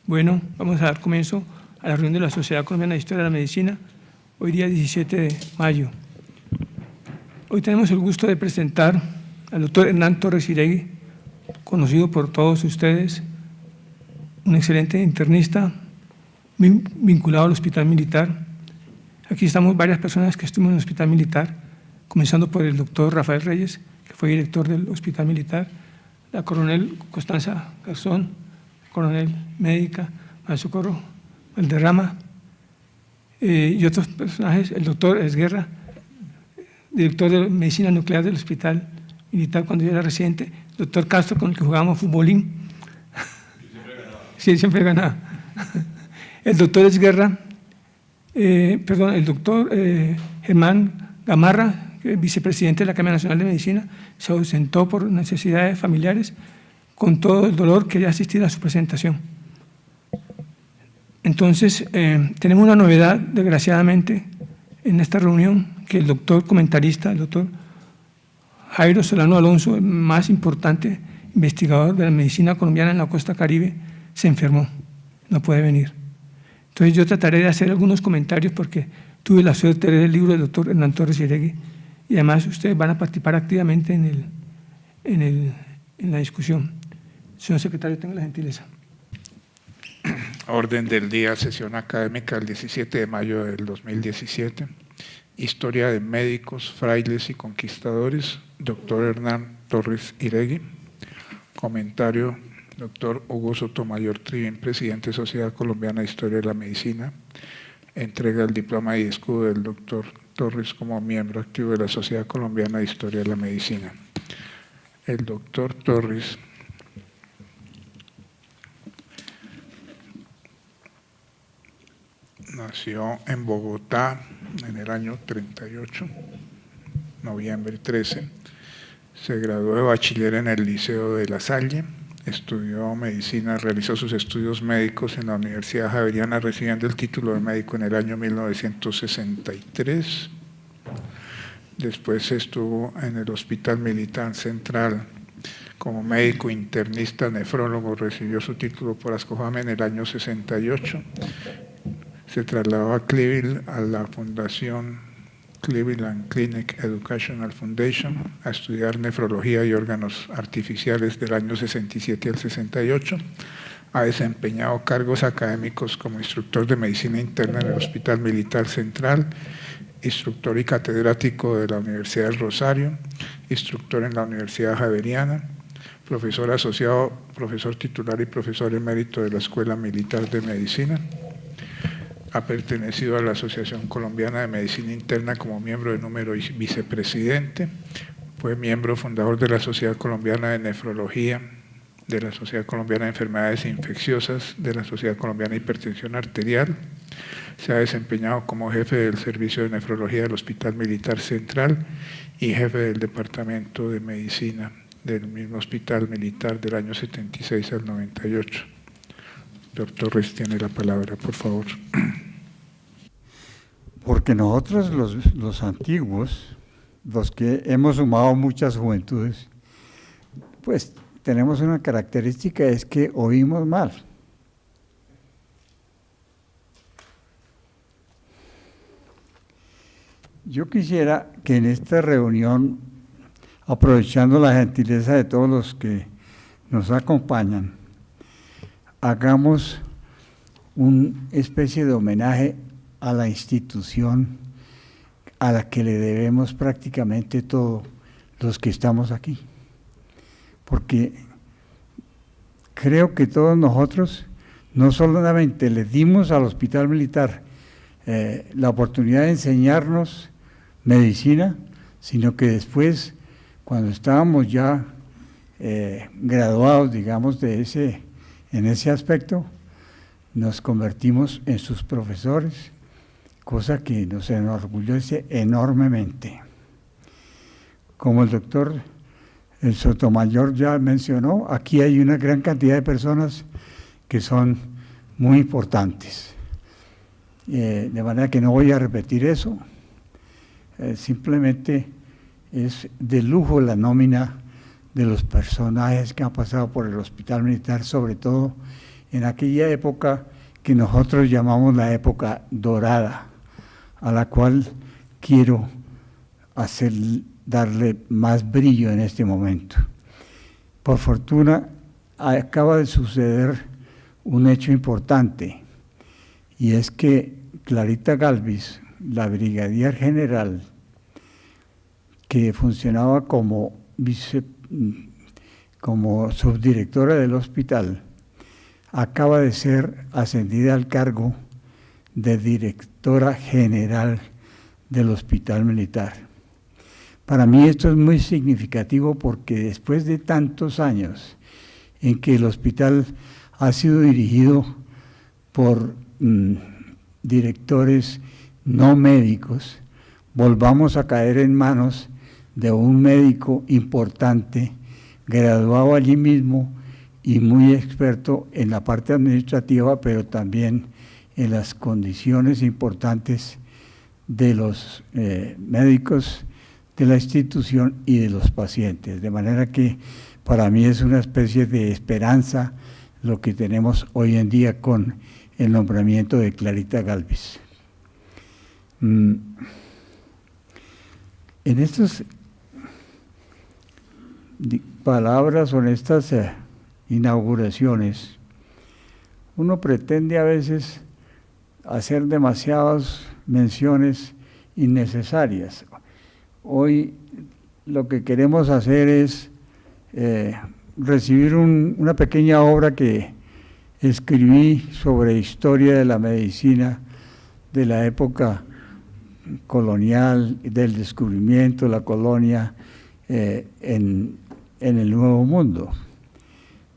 Bueno, vamos a dar comienzo a la reunión de la Sociedad Colombiana de Historia de la Medicina, hoy día 17 de mayo. Hoy tenemos el gusto de presentar al doctor Hernán Torres Iregui, conocido por todos ustedes, un excelente internista vinculado al Hospital Militar. Aquí estamos varias personas que estuvimos en el Hospital Militar, comenzando por el doctor Rafael Reyes, que fue director del Hospital Militar, la coronel Constanza Garzón, coronel médica, María Socorro Valderrama, y otros personajes, el doctor Esguerra, director de Medicina Nuclear del Hospital Militar cuando yo era residente, el doctor Castro, con el que jugábamos futbolín. Sí, siempre ganaba. El doctor Esguerra, el doctor Germán Gamarra, vicepresidente de la Cámara Nacional de Medicina, se ausentó por necesidades familiares, con todo el dolor, quería asistir a su presentación. Entonces, tenemos una novedad, desgraciadamente, en esta reunión, que el doctor comentarista, el doctor Jairo Solano Alonso, el más importante investigador de la medicina colombiana en la costa Caribe, se enfermó, no puede venir. Entonces yo trataré de hacer algunos comentarios porque tuve la suerte de leer el libro del doctor Hernán Torres Iregui y además ustedes van a participar activamente en la discusión. Señor secretario, tenga la gentileza. Orden del día, sesión académica del 17 de mayo del 2017. Historia de médicos, frailes y conquistadores, doctor Hernán Torres Iregui. Comentario, doctor Hugo Sotomayor Trivín, presidente de Sociedad Colombiana de Historia de la Medicina. Entrega el diploma y escudo del doctor Torres como miembro activo de la Sociedad Colombiana de Historia de la Medicina. El doctor Torres nació en Bogotá en el año 38, noviembre 13. Se graduó de bachiller en el Liceo de La Salle, estudió medicina, realizó sus estudios médicos en la Universidad Javeriana, recibiendo el título de médico en el año 1963. Después estuvo en el Hospital Militar Central como médico internista nefrólogo, recibió su título por Ascojame en el año 68. Se trasladó a Cleveland, a la fundación Cleveland Clinic Educational Foundation, a estudiar nefrología y órganos artificiales del año 67 al 68. Ha desempeñado cargos académicos como instructor de medicina interna en el Hospital Militar Central, instructor y catedrático de la Universidad del Rosario, instructor en la Universidad Javeriana, profesor asociado, profesor titular y profesor emérito de la Escuela Militar de Medicina. Ha pertenecido a la Asociación Colombiana de Medicina Interna como miembro de número y vicepresidente. Fue miembro fundador de la Sociedad Colombiana de Nefrología, de la Sociedad Colombiana de Enfermedades Infecciosas, de la Sociedad Colombiana de Hipertensión Arterial. Se ha desempeñado como jefe del Servicio de Nefrología del Hospital Militar Central y jefe del Departamento de Medicina del mismo Hospital Militar del año 76 al 98. Doctor Torres tiene la palabra, por favor. Porque nosotros los antiguos, los que hemos sumado muchas juventudes, pues tenemos una característica, es que oímos mal. Yo quisiera que en esta reunión, aprovechando la gentileza de todos los que nos acompañan, hagamos una especie de homenaje a la institución a la que le debemos prácticamente todos los que estamos aquí. Porque creo que todos nosotros no solamente le dimos al Hospital Militar la oportunidad de enseñarnos medicina, sino que después, cuando estábamos ya graduados, digamos, en ese aspecto, nos convertimos en sus profesores, cosa que nos enorgullece enormemente. Como el doctor Sotomayor ya mencionó, aquí hay una gran cantidad de personas que son muy importantes. De manera que no voy a repetir eso, simplemente es de lujo la nómina de los personajes que han pasado por el Hospital Militar, sobre todo en aquella época que nosotros llamamos la época dorada, a la cual quiero darle más brillo en este momento. Por fortuna, acaba de suceder un hecho importante, y es que Clarita Galvis, la brigadier general, que funcionaba como subdirectora del hospital, acaba de ser ascendida al cargo de directora general del Hospital Militar. Para mí esto es muy significativo porque después de tantos años en que el hospital ha sido dirigido por directores no médicos, volvamos a caer en manos de un médico importante, graduado allí mismo y muy experto en la parte administrativa, pero también en las condiciones importantes de los médicos de la institución y de los pacientes. De manera que para mí es una especie de esperanza lo que tenemos hoy en día con el nombramiento de Clarita Galvis. En estas palabras o en estas inauguraciones, uno pretende a veces hacer demasiadas menciones innecesarias. Hoy lo que queremos hacer es recibir una pequeña obra que escribí sobre historia de la medicina de la época colonial, del descubrimiento, la colonia en el Nuevo Mundo.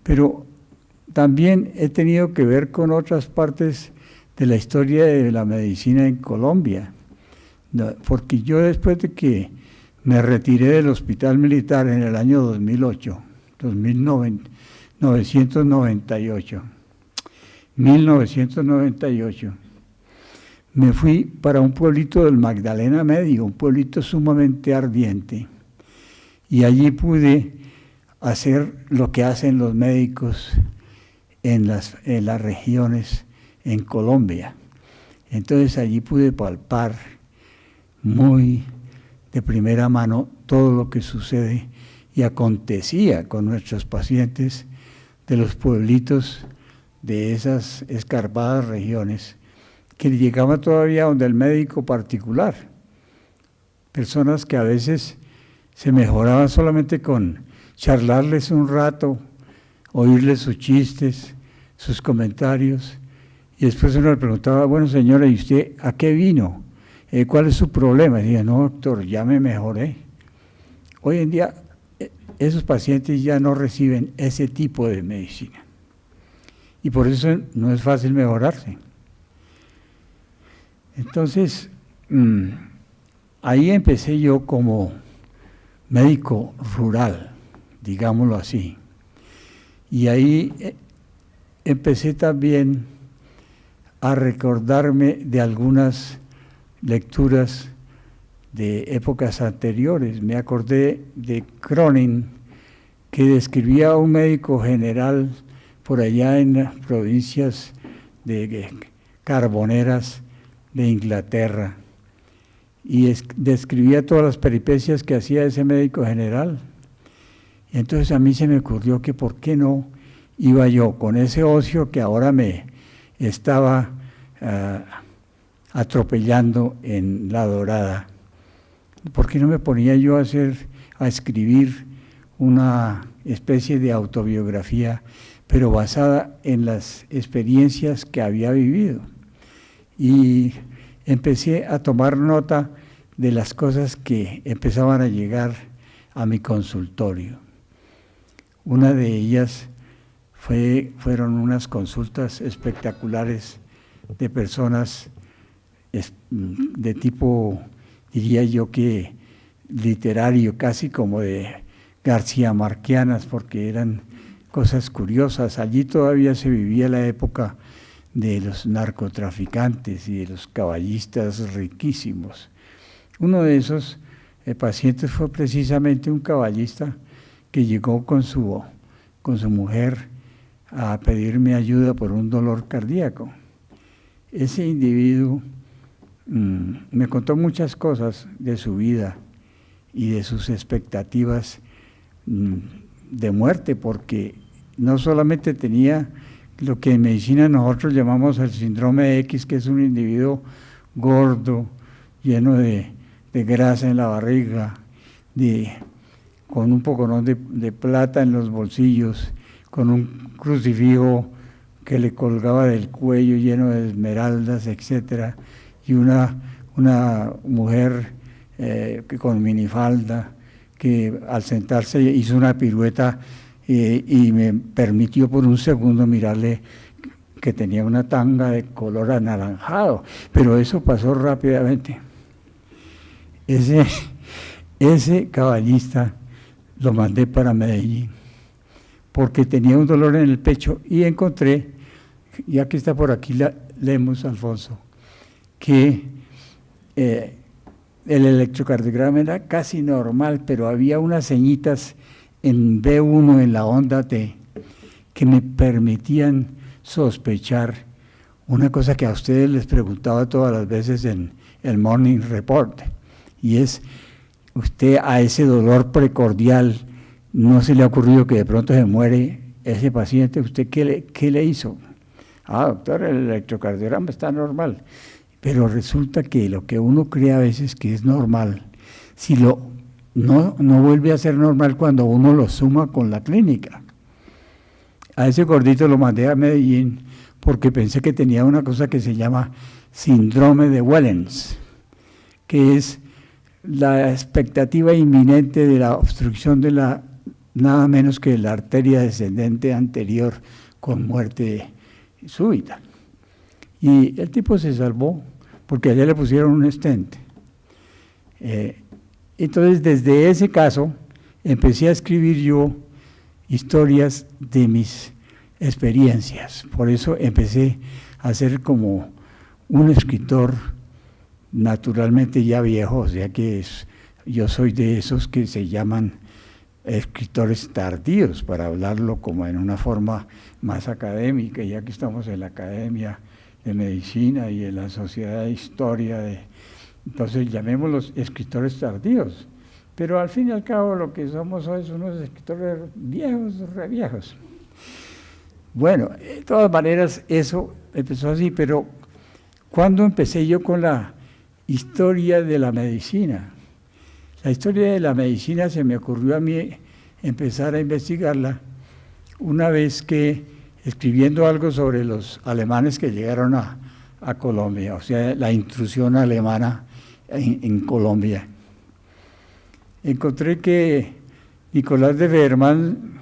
Pero también he tenido que ver con otras partes de la historia de la medicina en Colombia, porque yo después de que me retiré del Hospital Militar en el año 1998, me fui para un pueblito del Magdalena Medio, un pueblito sumamente ardiente, y allí pude hacer lo que hacen los médicos en las regiones en Colombia. Entonces allí pude palpar muy de primera mano todo lo que sucede y acontecía con nuestros pacientes de los pueblitos de esas escarpadas regiones, que llegaban todavía donde el médico particular, personas que a veces se mejoraban solamente con charlarles un rato, oírles sus chistes, sus comentarios, y después uno le preguntaba, bueno señora, ¿y usted a qué vino? ¿Cuál es su problema? Y decía, no doctor, ya me mejoré. Hoy en día esos pacientes ya no reciben ese tipo de medicina, y por eso no es fácil mejorarse. Entonces, ahí empecé yo como médico rural, digámoslo así, y ahí empecé también a recordarme de algunas lecturas de épocas anteriores. Me acordé de Cronin, que describía a un médico general por allá en las provincias de carboneras de Inglaterra, y describía todas las peripecias que hacía ese médico general. Y entonces a mí se me ocurrió que por qué no iba yo con ese ocio que ahora me estaba atropellando en La Dorada. ¿Por qué no me ponía yo a escribir una especie de autobiografía, pero basada en las experiencias que había vivido? Y empecé a tomar nota de las cosas que empezaban a llegar a mi consultorio. Una de ellas fueron unas consultas espectaculares de personas de tipo, diría yo que literario, casi como de García Marquianas, porque eran cosas curiosas. Allí todavía se vivía la época de los narcotraficantes y de los caballistas riquísimos. Uno de esos pacientes fue precisamente un caballista que llegó con su mujer a pedirme ayuda por un dolor cardíaco. Ese individuo me contó muchas cosas de su vida y de sus expectativas de muerte, porque no solamente tenía lo que en medicina nosotros llamamos el síndrome X, que es un individuo gordo, lleno de grasa en la barriga, con un poconón de plata en los bolsillos, con un crucifijo que le colgaba del cuello lleno de esmeraldas, etcétera, y una mujer con minifalda que al sentarse hizo una pirueta y me permitió por un segundo mirarle que tenía una tanga de color anaranjado, pero eso pasó rápidamente. Ese caballista lo mandé para Medellín porque tenía un dolor en el pecho y encontré, ya que está por aquí Lemos Alfonso, que el electrocardiograma era casi normal, pero había unas señitas en B1 en la onda T que me permitían sospechar una cosa que a ustedes les preguntaba todas las veces en el Morning Report, y es, usted a ese dolor precordial, ¿no se le ha ocurrido que de pronto se muere ese paciente? ¿Usted qué le hizo? Doctor, el electrocardiograma está normal. Pero resulta que lo que uno cree a veces que es normal, si no vuelve a ser normal cuando uno lo suma con la clínica. A ese gordito lo mandé a Medellín porque pensé que tenía una cosa que se llama síndrome de Wellens, que es la expectativa inminente de la obstrucción de nada menos que la arteria descendente anterior con muerte súbita. Y el tipo se salvó porque allá le pusieron un stent. Entonces, desde ese caso, empecé a escribir yo historias de mis experiencias. Por eso empecé a ser como un escritor naturalmente ya viejo, o sea que yo soy de esos que se llaman escritores tardíos, para hablarlo como en una forma más académica, ya que estamos en la Academia de Medicina y en la Sociedad de Historia, entonces llamémoslos escritores tardíos, pero al fin y al cabo lo que somos hoy son unos escritores viejos, re viejos. Bueno, de todas maneras eso empezó así, pero ¿cuándo empecé yo con la historia de la medicina? La historia de la medicina se me ocurrió a mí empezar a investigarla una vez que, escribiendo algo sobre los alemanes que llegaron a Colombia, o sea, la intrusión alemana en Colombia, encontré que Nicolás de Federman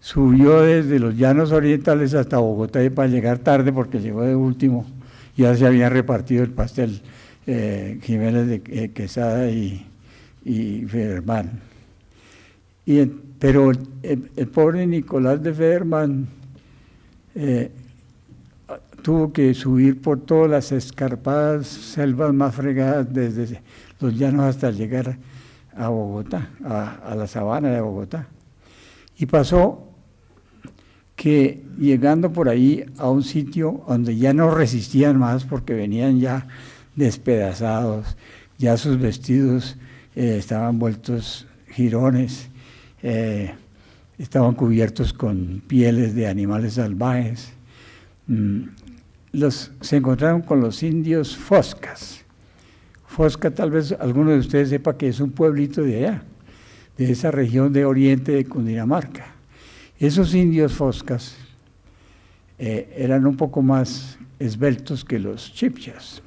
subió desde los llanos orientales hasta Bogotá y para llegar tarde, porque llegó de último, ya se habían repartido el pastel Jiménez de Quesada y Federman. Pero el pobre Nicolás de Federman tuvo que subir por todas las escarpadas selvas más fregadas desde los llanos hasta llegar a Bogotá, a la sabana de Bogotá. Y pasó que llegando por ahí a un sitio donde ya no resistían más porque venían ya despedazados, ya sus vestidos estaban vueltos jirones, estaban cubiertos con pieles de animales salvajes. Se encontraron con los indios Foscas. Fosca, tal vez alguno de ustedes sepa que es un pueblito de allá, de esa región de oriente de Cundinamarca. Esos indios Foscas eran un poco más esbeltos que los chipchas,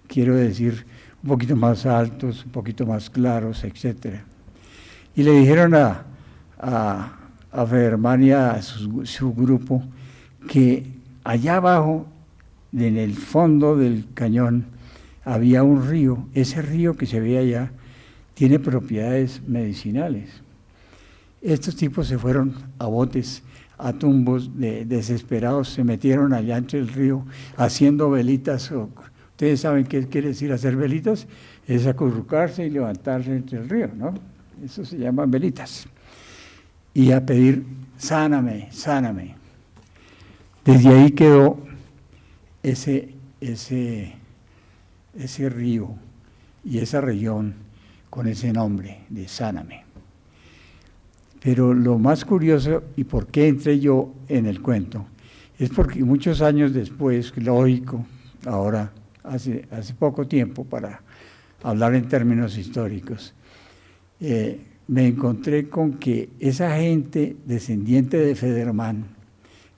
quiero decir, un poquito más altos, un poquito más claros, etc. Y le dijeron a Federman y a su grupo que allá abajo, en el fondo del cañón, había un río. Ese río que se ve allá tiene propiedades medicinales. Estos tipos se fueron a botes, a tumbos, desesperados, se metieron allá entre el río haciendo velitas. Ustedes saben qué quiere decir hacer velitas, es acurrucarse y levantarse entre el río, ¿no? Eso se llaman velitas. Y a pedir, sáname, sáname. Desde ahí quedó ese río y esa región con ese nombre de Sáname. Pero lo más curioso, y por qué entré yo en el cuento, es porque muchos años después, lógico, ahora hace poco tiempo, para hablar en términos históricos, me encontré con que esa gente descendiente de Federman,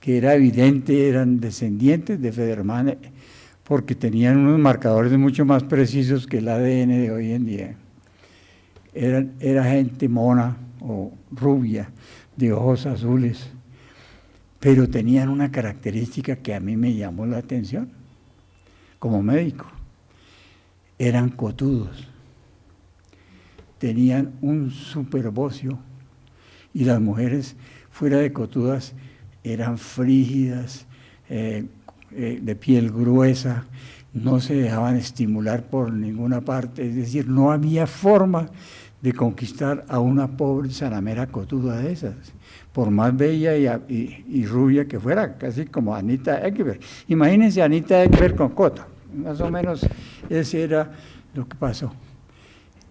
que era evidente, eran descendientes de Federman, porque tenían unos marcadores mucho más precisos que el ADN de hoy en día. Era gente mona o rubia, de ojos azules, pero tenían una característica que a mí me llamó la atención como médico. Eran cotudos, tenían un superbocio, y las mujeres fuera de cotudas eran frígidas, de piel gruesa, no se dejaban estimular por ninguna parte, es decir, no había forma de conquistar a una pobre sanamera cotuda de esas, por más bella y rubia que fuera, casi como Anita Ekberg. Imagínense a Anita Ekberg con cota, más o menos ese era lo que pasó.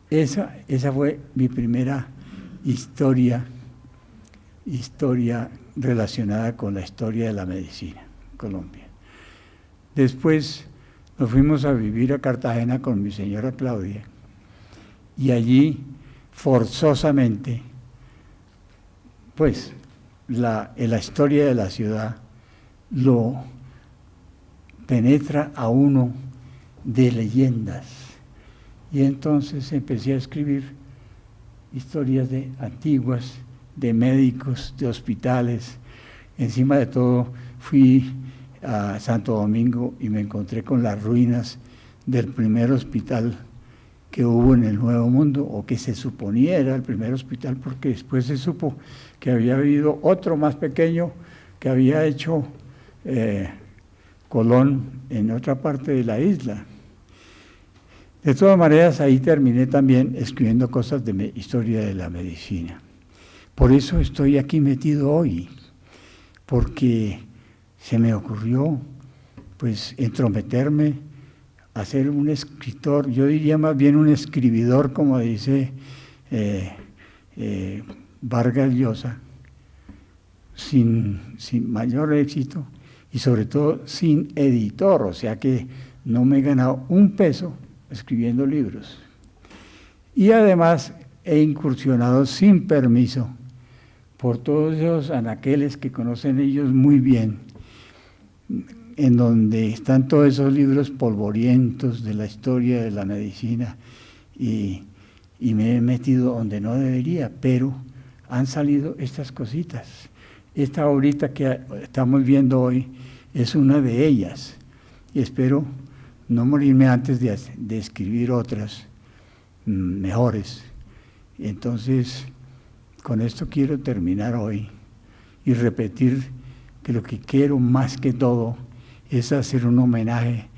Esa fue mi primera historia relacionada con la historia de la medicina en Colombia. Después nos fuimos a vivir a Cartagena con mi señora Claudia, y allí forzosamente, pues la historia de la ciudad lo penetra a uno de leyendas, y entonces empecé a escribir historias antiguas, de médicos, de hospitales. Encima de todo fui a Santo Domingo y me encontré con las ruinas del primer hospital que hubo en el Nuevo Mundo, o que se suponía era el primer hospital, porque después se supo que había habido otro más pequeño que había hecho Colón en otra parte de la isla. De todas maneras, ahí terminé también escribiendo cosas de historia de la medicina. Por eso estoy aquí metido hoy, porque se me ocurrió pues entrometerme a ser un escritor, yo diría más bien un escribidor, como dice Vargas Llosa, sin mayor éxito y sobre todo sin editor, o sea que no me he ganado un peso escribiendo libros. Y además he incursionado sin permiso por todos esos anaqueles que conocen ellos muy bien, en donde están todos esos libros polvorientos de la historia de la medicina, y me he metido donde no debería, pero han salido estas cositas. Esta obrita que estamos viendo hoy es una de ellas, y espero no morirme antes de escribir otras mejores. Entonces, con esto quiero terminar hoy y repetir que lo que quiero más que todo es hacer un homenaje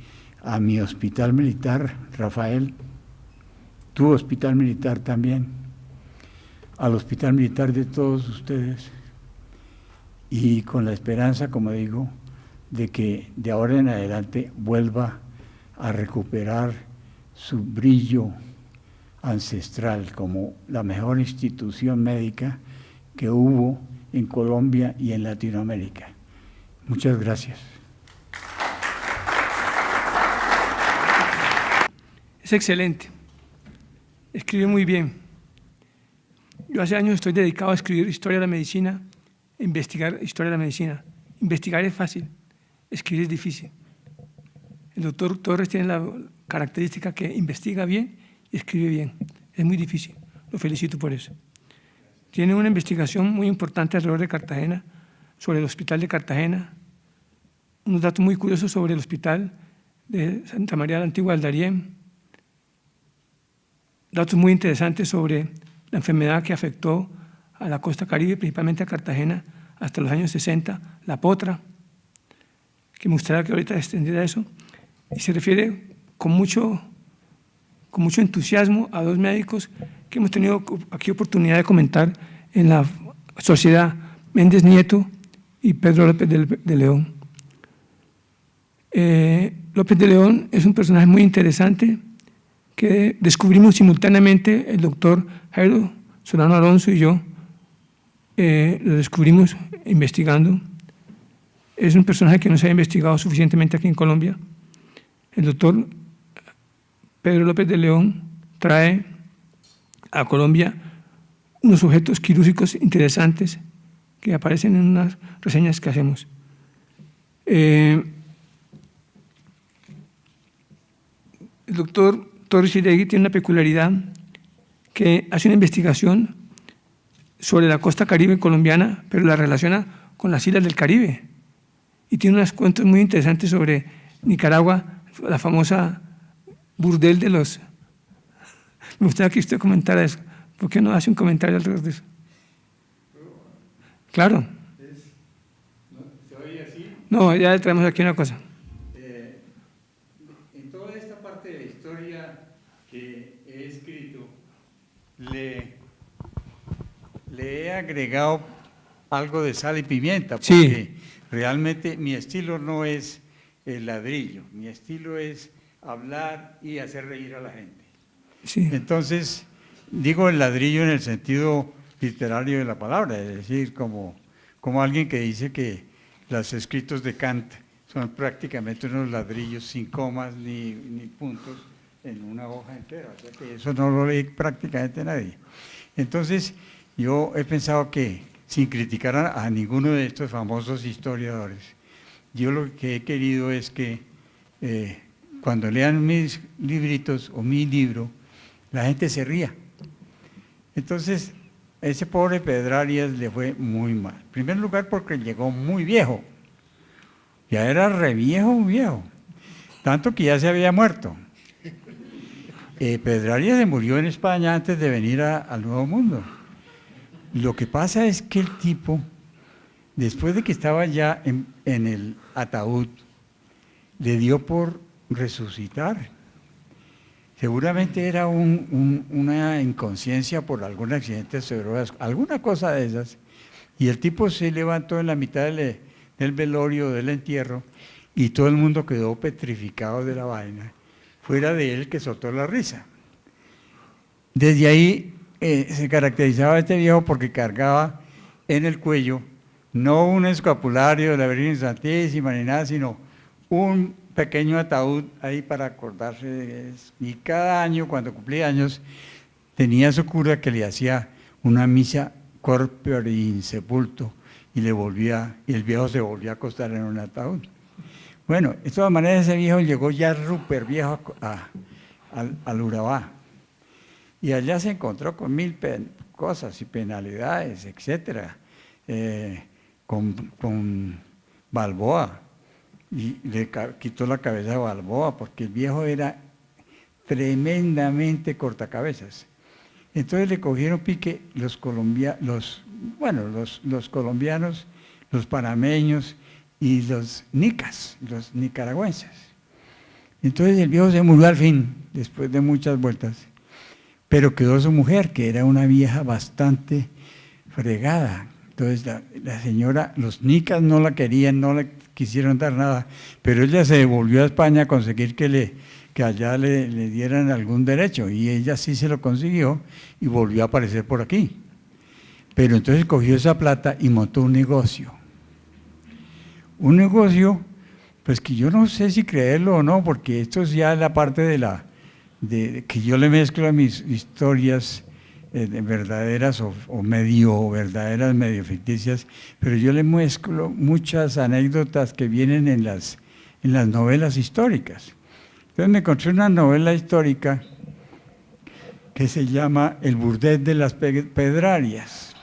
a mi hospital militar, Rafael, tu hospital militar también, al hospital militar de todos ustedes, y con la esperanza, como digo, de que de ahora en adelante vuelva a recuperar su brillo ancestral como la mejor institución médica que hubo en Colombia y en Latinoamérica. Muchas gracias. Es excelente, escribe muy bien. Yo hace años estoy dedicado a escribir historia de la medicina, a investigar historia de la medicina. Investigar es fácil, escribir es difícil. El doctor Torres tiene la característica que investiga bien y escribe bien. Es muy difícil, lo felicito por eso. Tiene una investigación muy importante alrededor de Cartagena, sobre el hospital de Cartagena, unos datos muy curiosos sobre el hospital de Santa María de la Antigua del Darién, datos muy interesantes sobre la enfermedad que afectó a la costa caribe, principalmente a Cartagena, hasta los años 60, la potra, que me gustaría que ahorita extendiera eso, y se refiere con mucho entusiasmo a dos médicos que hemos tenido aquí oportunidad de comentar en la sociedad, Méndez Nieto y Pedro López de León. López de León es un personaje muy interesante que descubrimos simultáneamente el doctor Jairo Solano Alonso y yo. Lo descubrimos investigando. Es un personaje que no se ha investigado suficientemente aquí en Colombia. El doctor Pedro López de León trae a Colombia unos objetos quirúrgicos interesantes que aparecen en unas reseñas que hacemos. El doctor Torres Iregui tiene una peculiaridad que hace una investigación sobre la costa caribe colombiana, pero la relaciona con las islas del Caribe. Y tiene unos cuentos muy interesantes sobre Nicaragua, la famosa burdel de los... Me gustaría que usted comentara eso. ¿Por qué no hace un comentario alrededor de eso? Claro. ¿Se oye así? No, ya le traemos aquí una cosa. En toda esta parte de la historia que he escrito, le he agregado algo de sal y pimienta, porque Sí. realmente mi estilo no es el ladrillo, mi estilo es hablar y hacer reír a la gente. Sí. Entonces, digo el ladrillo en el sentido literario de la palabra, es decir, como alguien que dice que los escritos de Kant son prácticamente unos ladrillos sin comas ni puntos en una hoja entera, o sea que eso no lo lee prácticamente nadie. Entonces, yo he pensado que, sin criticar a ninguno de estos famosos historiadores, yo lo que he querido es que cuando lean mis libritos o mi libro, la gente se ría. Entonces, a ese pobre Pedrarias le fue muy mal. En primer lugar, porque llegó muy viejo. Ya era re viejo, tanto que ya se había muerto. Pedrarias se murió en España antes de venir al Nuevo Mundo. Lo que pasa es que el tipo, después de que estaba ya en el ataúd, le dio por resucitar. Seguramente era una inconsciencia por algún accidente cerebral, alguna cosa de esas. Y el tipo se levantó en la mitad del velorio, del entierro, y todo el mundo quedó petrificado de la vaina. Fuera de él que soltó la risa. Desde ahí se caracterizaba este viejo porque cargaba en el cuello no un escapulario de la Virgen Santísima ni nada, sino un pequeño ataúd ahí para acordarse de eso. Y cada año, cuando cumplía años, tenía su cura que le hacía una misa corpore insepulto y el viejo se volvía a acostar en un ataúd. Bueno, de todas maneras ese viejo llegó ya súper viejo al Urabá. Y allá se encontró con mil cosas y penalidades, etcétera, con Balboa. Y le quitó la cabeza a Balboa porque el viejo era tremendamente cortacabezas. Entonces le cogieron pique los colombianos, los panameños y los nicas, los nicaragüenses. Entonces el viejo se murió al fin, después de muchas vueltas, pero quedó su mujer, que era una vieja bastante fregada. Entonces la señora, los nicas no la querían, no le quisieron dar nada, pero ella se devolvió a España a conseguir que allá le dieran algún derecho, y ella sí se lo consiguió y volvió a aparecer por aquí. Pero entonces cogió esa plata y montó un negocio. Un negocio, pues que yo no sé si creerlo o no, porque esto es ya la parte de que yo le mezclo a mis historias verdaderas o medio verdaderas, medio ficticias, pero yo le mezclo muchas anécdotas que vienen en las novelas históricas. Entonces me encontré una novela histórica que se llama El burdel de las Pedrarias,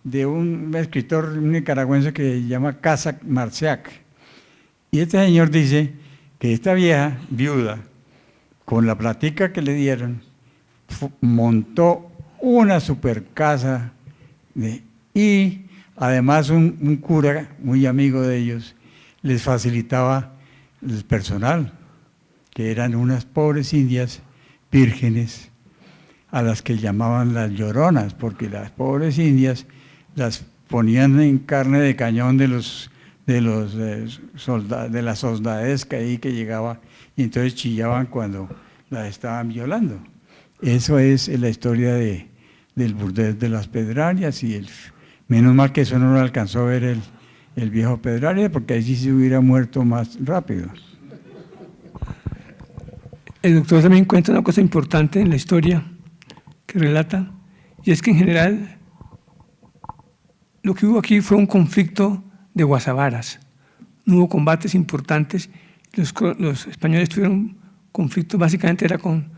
de un escritor nicaragüense que se llama Casa Marciac. Y este señor dice que esta vieja viuda, con la platica que le dieron, montó una super casa y además un cura muy amigo de ellos les facilitaba el personal, que eran unas pobres indias vírgenes a las que llamaban las lloronas, porque las pobres indias las ponían en carne de cañón de de la soldadesca ahí que llegaba y entonces chillaban cuando las estaban violando. Eso es la historia del burdel de las Pedrarias menos mal que eso no lo alcanzó a ver el viejo Pedraria, porque ahí sí se hubiera muerto más rápido. El doctor también cuenta una cosa importante en la historia que relata, y es que en general lo que hubo aquí fue un conflicto de guasabaras. No hubo combates importantes. Los españoles tuvieron conflictos, básicamente era con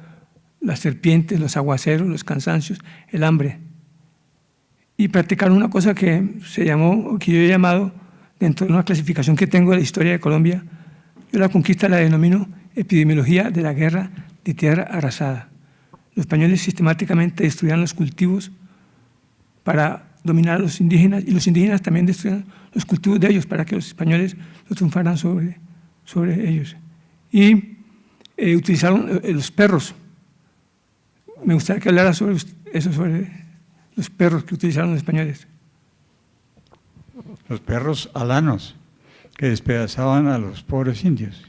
las serpientes, los aguaceros, los cansancios, el hambre. Y practicaron una cosa que se llamó, que yo he llamado, dentro de una clasificación que tengo de la historia de Colombia, yo la conquista la denomino epidemiología de la guerra de tierra arrasada. Los españoles sistemáticamente destruían los cultivos para dominar a los indígenas, y los indígenas también destruían los cultivos de ellos para que los españoles los triunfaran sobre ellos. Y utilizaron los perros. Me gustaría que hablara sobre eso, sobre los perros que utilizaron los españoles. Los perros alanos que despedazaban a los pobres indios.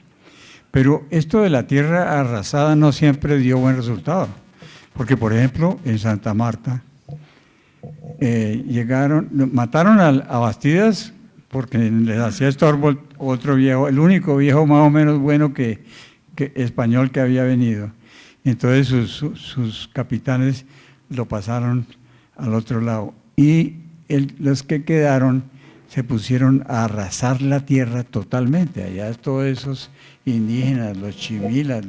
Pero esto de la tierra arrasada no siempre dio buen resultado, porque por ejemplo en Santa Marta mataron a Bastidas porque les hacía estorbo otro viejo, el único viejo más o menos bueno que español que había venido. Entonces sus capitanes lo pasaron al otro lado y los que quedaron se pusieron a arrasar la tierra totalmente. Allá todos esos indígenas, los chimilas,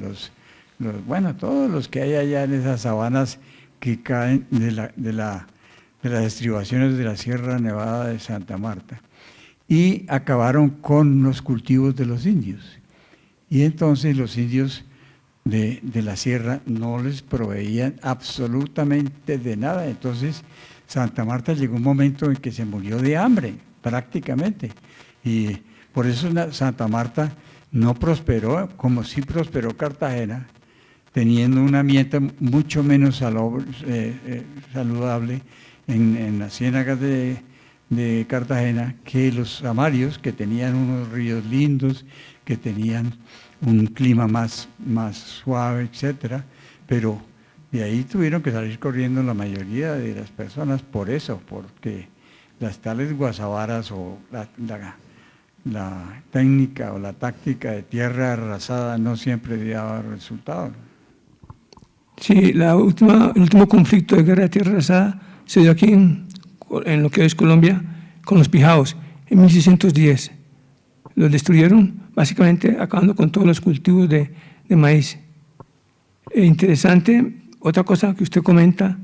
bueno, todos los que hay allá en esas sabanas que caen de las estribaciones de la Sierra Nevada de Santa Marta, y acabaron con los cultivos de los indios. Y entonces los indios de la sierra no les proveían absolutamente de nada. Entonces Santa Marta llegó un momento en que se murió de hambre prácticamente, y por eso Santa Marta no prosperó como sí prosperó Cartagena, teniendo un ambiente mucho menos saludable en las ciénagas de Cartagena que los Amarios, que tenían unos ríos lindos, que tenían un clima más suave, etcétera, pero de ahí tuvieron que salir corriendo la mayoría de las personas por eso, porque las tales guasabaras o la técnica o la táctica de tierra arrasada no siempre daba resultado. Sí, el último conflicto de guerra de tierra arrasada se dio aquí en lo que es Colombia con los pijaos en 1610. Los destruyeron, básicamente acabando con todos los cultivos de maíz. Interesante, otra cosa que usted comenta,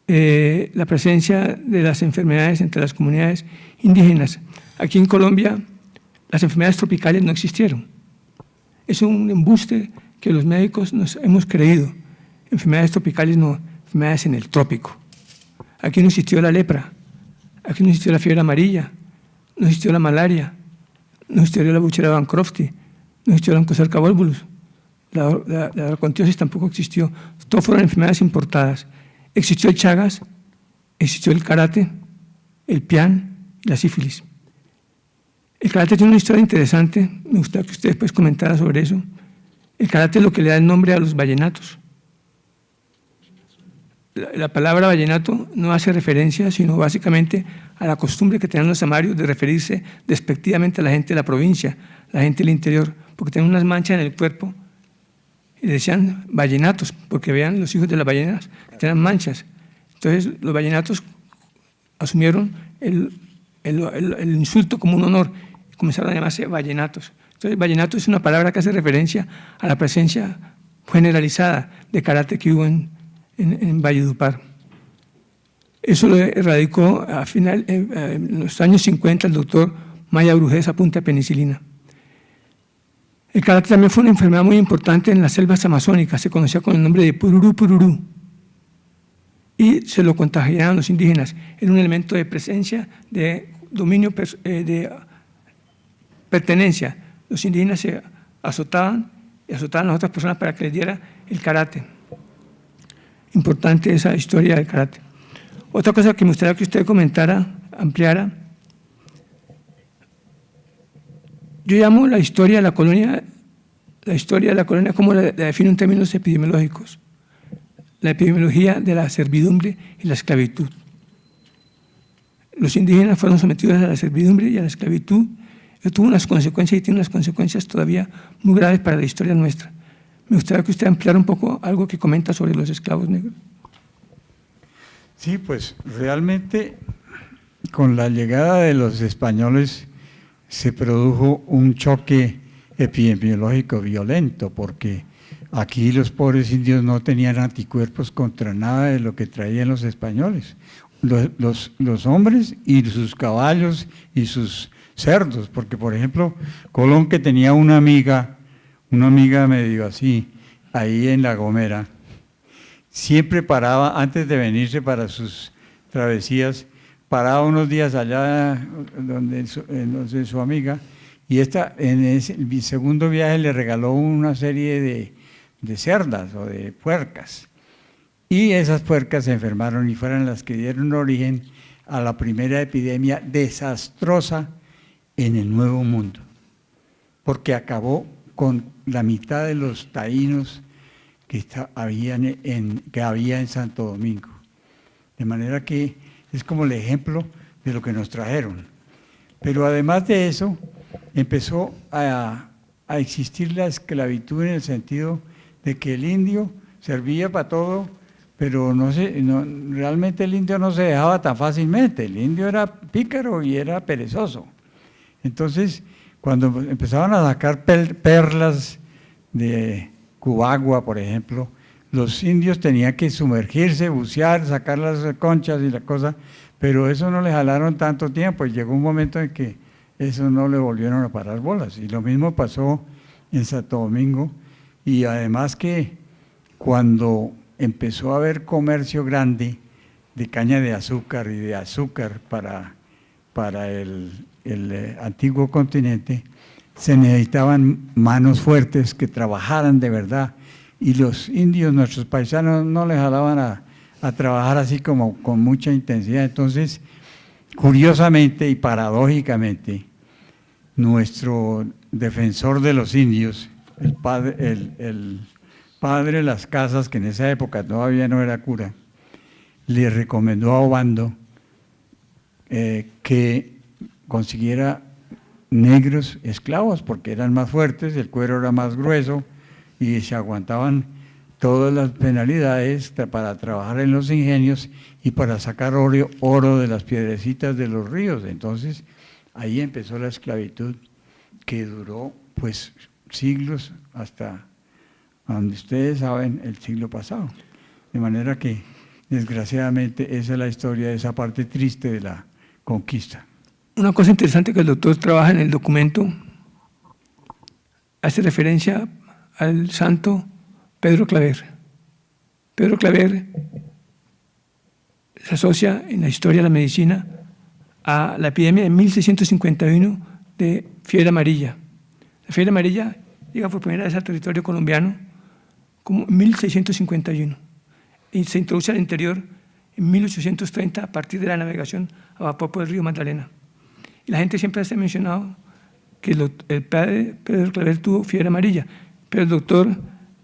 la presencia de las enfermedades entre las comunidades indígenas. Aquí en Colombia las enfermedades tropicales no existieron. Es un embuste que los médicos nos hemos creído. Enfermedades tropicales no, enfermedades en el trópico. Aquí no existió la lepra, aquí no existió la fiebre amarilla, no existió la malaria, no existió la buchera Bancrofti, no existió la Oncocerca volvulus, la dracontiosis tampoco existió. Todas fueron enfermedades importadas. Existió el Chagas, existió el karate, el pián y la sífilis. El karate tiene una historia interesante, me gustaría que usted después comentara sobre eso. El karate es lo que le da el nombre a los vallenatos. La palabra vallenato no hace referencia, sino básicamente a la costumbre que tenían los amarios de referirse despectivamente a la gente de la provincia, la gente del interior, porque tenían unas manchas en el cuerpo y decían vallenatos, porque veían los hijos de las ballenas que tenían manchas. Entonces los vallenatos asumieron el insulto como un honor y comenzaron a llamarse vallenatos. Entonces vallenato es una palabra que hace referencia a la presencia generalizada de karate que hubo en Valledupar. Eso lo erradicó en los años 50 el doctor Maya Brujés a punta de penicilina. El karate también fue una enfermedad muy importante en las selvas amazónicas, se conocía con el nombre de pururú pururú, y se lo contagiaban los indígenas. Era un elemento de presencia, de dominio, de pertenencia. Los indígenas se azotaban y azotaban a las otras personas para que les diera el karate. Importante esa historia del karate. Otra cosa que me gustaría que usted comentara, ampliara, Yo llamo la historia de la colonia como la defino en términos epidemiológicos, la epidemiología de la servidumbre y la esclavitud. Los indígenas fueron sometidos a la servidumbre y a la esclavitud, y tuvo unas consecuencias y tiene unas consecuencias todavía muy graves para la historia nuestra. Me gustaría que usted ampliara un poco algo que comenta sobre los esclavos negros. Sí, pues realmente con la llegada de los españoles se produjo un choque epidemiológico violento, porque aquí los pobres indios no tenían anticuerpos contra nada de lo que traían los españoles. Los hombres y sus caballos y sus cerdos, porque por ejemplo Colón, que tenía una amiga medio así, ahí en La Gomera, siempre paraba, antes de venirse para sus travesías, paraba unos días allá donde su amiga, y en el segundo viaje le regaló una serie de cerdas o de puercas, y esas puercas se enfermaron y fueron las que dieron origen a la primera epidemia desastrosa en el Nuevo Mundo, porque acabó con la mitad de los taínos que había en Santo Domingo. De manera que es como el ejemplo de lo que nos trajeron. Pero además de eso, empezó a existir la esclavitud en el sentido de que el indio servía para todo, pero realmente el indio no se dejaba tan fácilmente. El indio era pícaro y era perezoso. Entonces, cuando empezaban a sacar perlas de Cubagua, por ejemplo, los indios tenían que sumergirse, bucear, sacar las conchas y la cosa, pero eso no les jalaron tanto tiempo y llegó un momento en que eso no le volvieron a parar bolas. Y lo mismo pasó en Santo Domingo, y además que cuando empezó a haber comercio grande de caña de azúcar y de azúcar para el antiguo continente, se necesitaban manos fuertes que trabajaran de verdad, y los indios, nuestros paisanos, no les jalaban a trabajar así como con mucha intensidad. Entonces, curiosamente y paradójicamente, nuestro defensor de los indios, el padre Las Casas, que en esa época todavía no era cura, le recomendó a Obando que consiguiera negros esclavos, porque eran más fuertes, el cuero era más grueso y se aguantaban todas las penalidades para trabajar en los ingenios y para sacar oro de las piedrecitas de los ríos. Entonces ahí empezó la esclavitud, que duró pues siglos, hasta donde ustedes saben, el siglo pasado. De manera que desgraciadamente esa es la historia de esa parte triste de la conquista. Una cosa interesante que el doctor trabaja en el documento, hace referencia al santo Pedro Claver. Pedro Claver se asocia en la historia de la medicina a la epidemia de 1651 de fiebre amarilla. La fiebre amarilla llega por primera vez al territorio colombiano como 1651 y se introduce al interior en 1830 a partir de la navegación a vapor por el río Magdalena. Y la gente siempre ha mencionado que el padre Pedro Claver tuvo fiebre amarilla, pero el doctor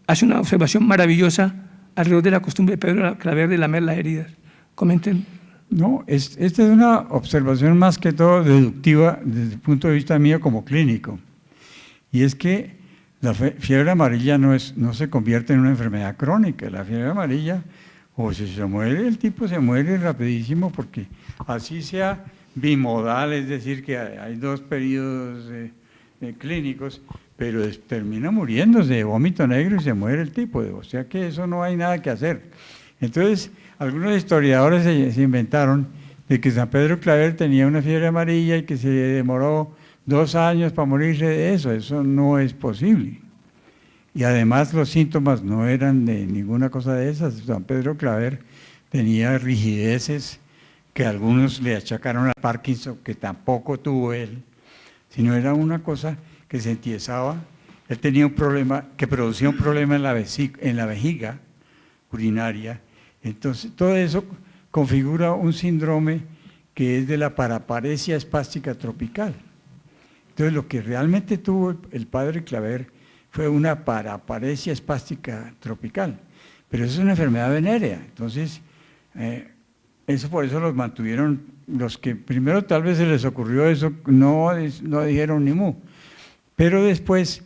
hace una observación maravillosa alrededor de la costumbre de Pedro Claver de lamer las heridas. Comenten. No, esta es una observación más que todo deductiva desde el punto de vista mío como clínico. Y es que la fiebre amarilla no se convierte en una enfermedad crónica. La fiebre amarilla, o si se muere, el tipo se muere rapidísimo, porque así sea bimodal, es decir, que hay dos periodos clínicos, pero termina muriéndose de vómito negro y se muere el tipo. O sea que eso no hay nada que hacer. Entonces, algunos historiadores se inventaron de que San Pedro Claver tenía una fiebre amarilla y que se demoró 2 años para morirse de eso. Eso no es posible. Y además los síntomas no eran de ninguna cosa de esas. San Pedro Claver tenía rigideces que algunos le achacaron a Parkinson, que tampoco tuvo él, sino era una cosa que se entiesaba. Él tenía un problema, que producía un problema en la vejiga urinaria. Entonces, todo eso configura un síndrome que es de la paraparesia espástica tropical. Entonces, lo que realmente tuvo el padre Claver fue una paraparesia espástica tropical, pero eso es una enfermedad venérea. Entonces, eso por eso los mantuvieron, los que primero tal vez se les ocurrió eso, no dijeron ni mu, pero después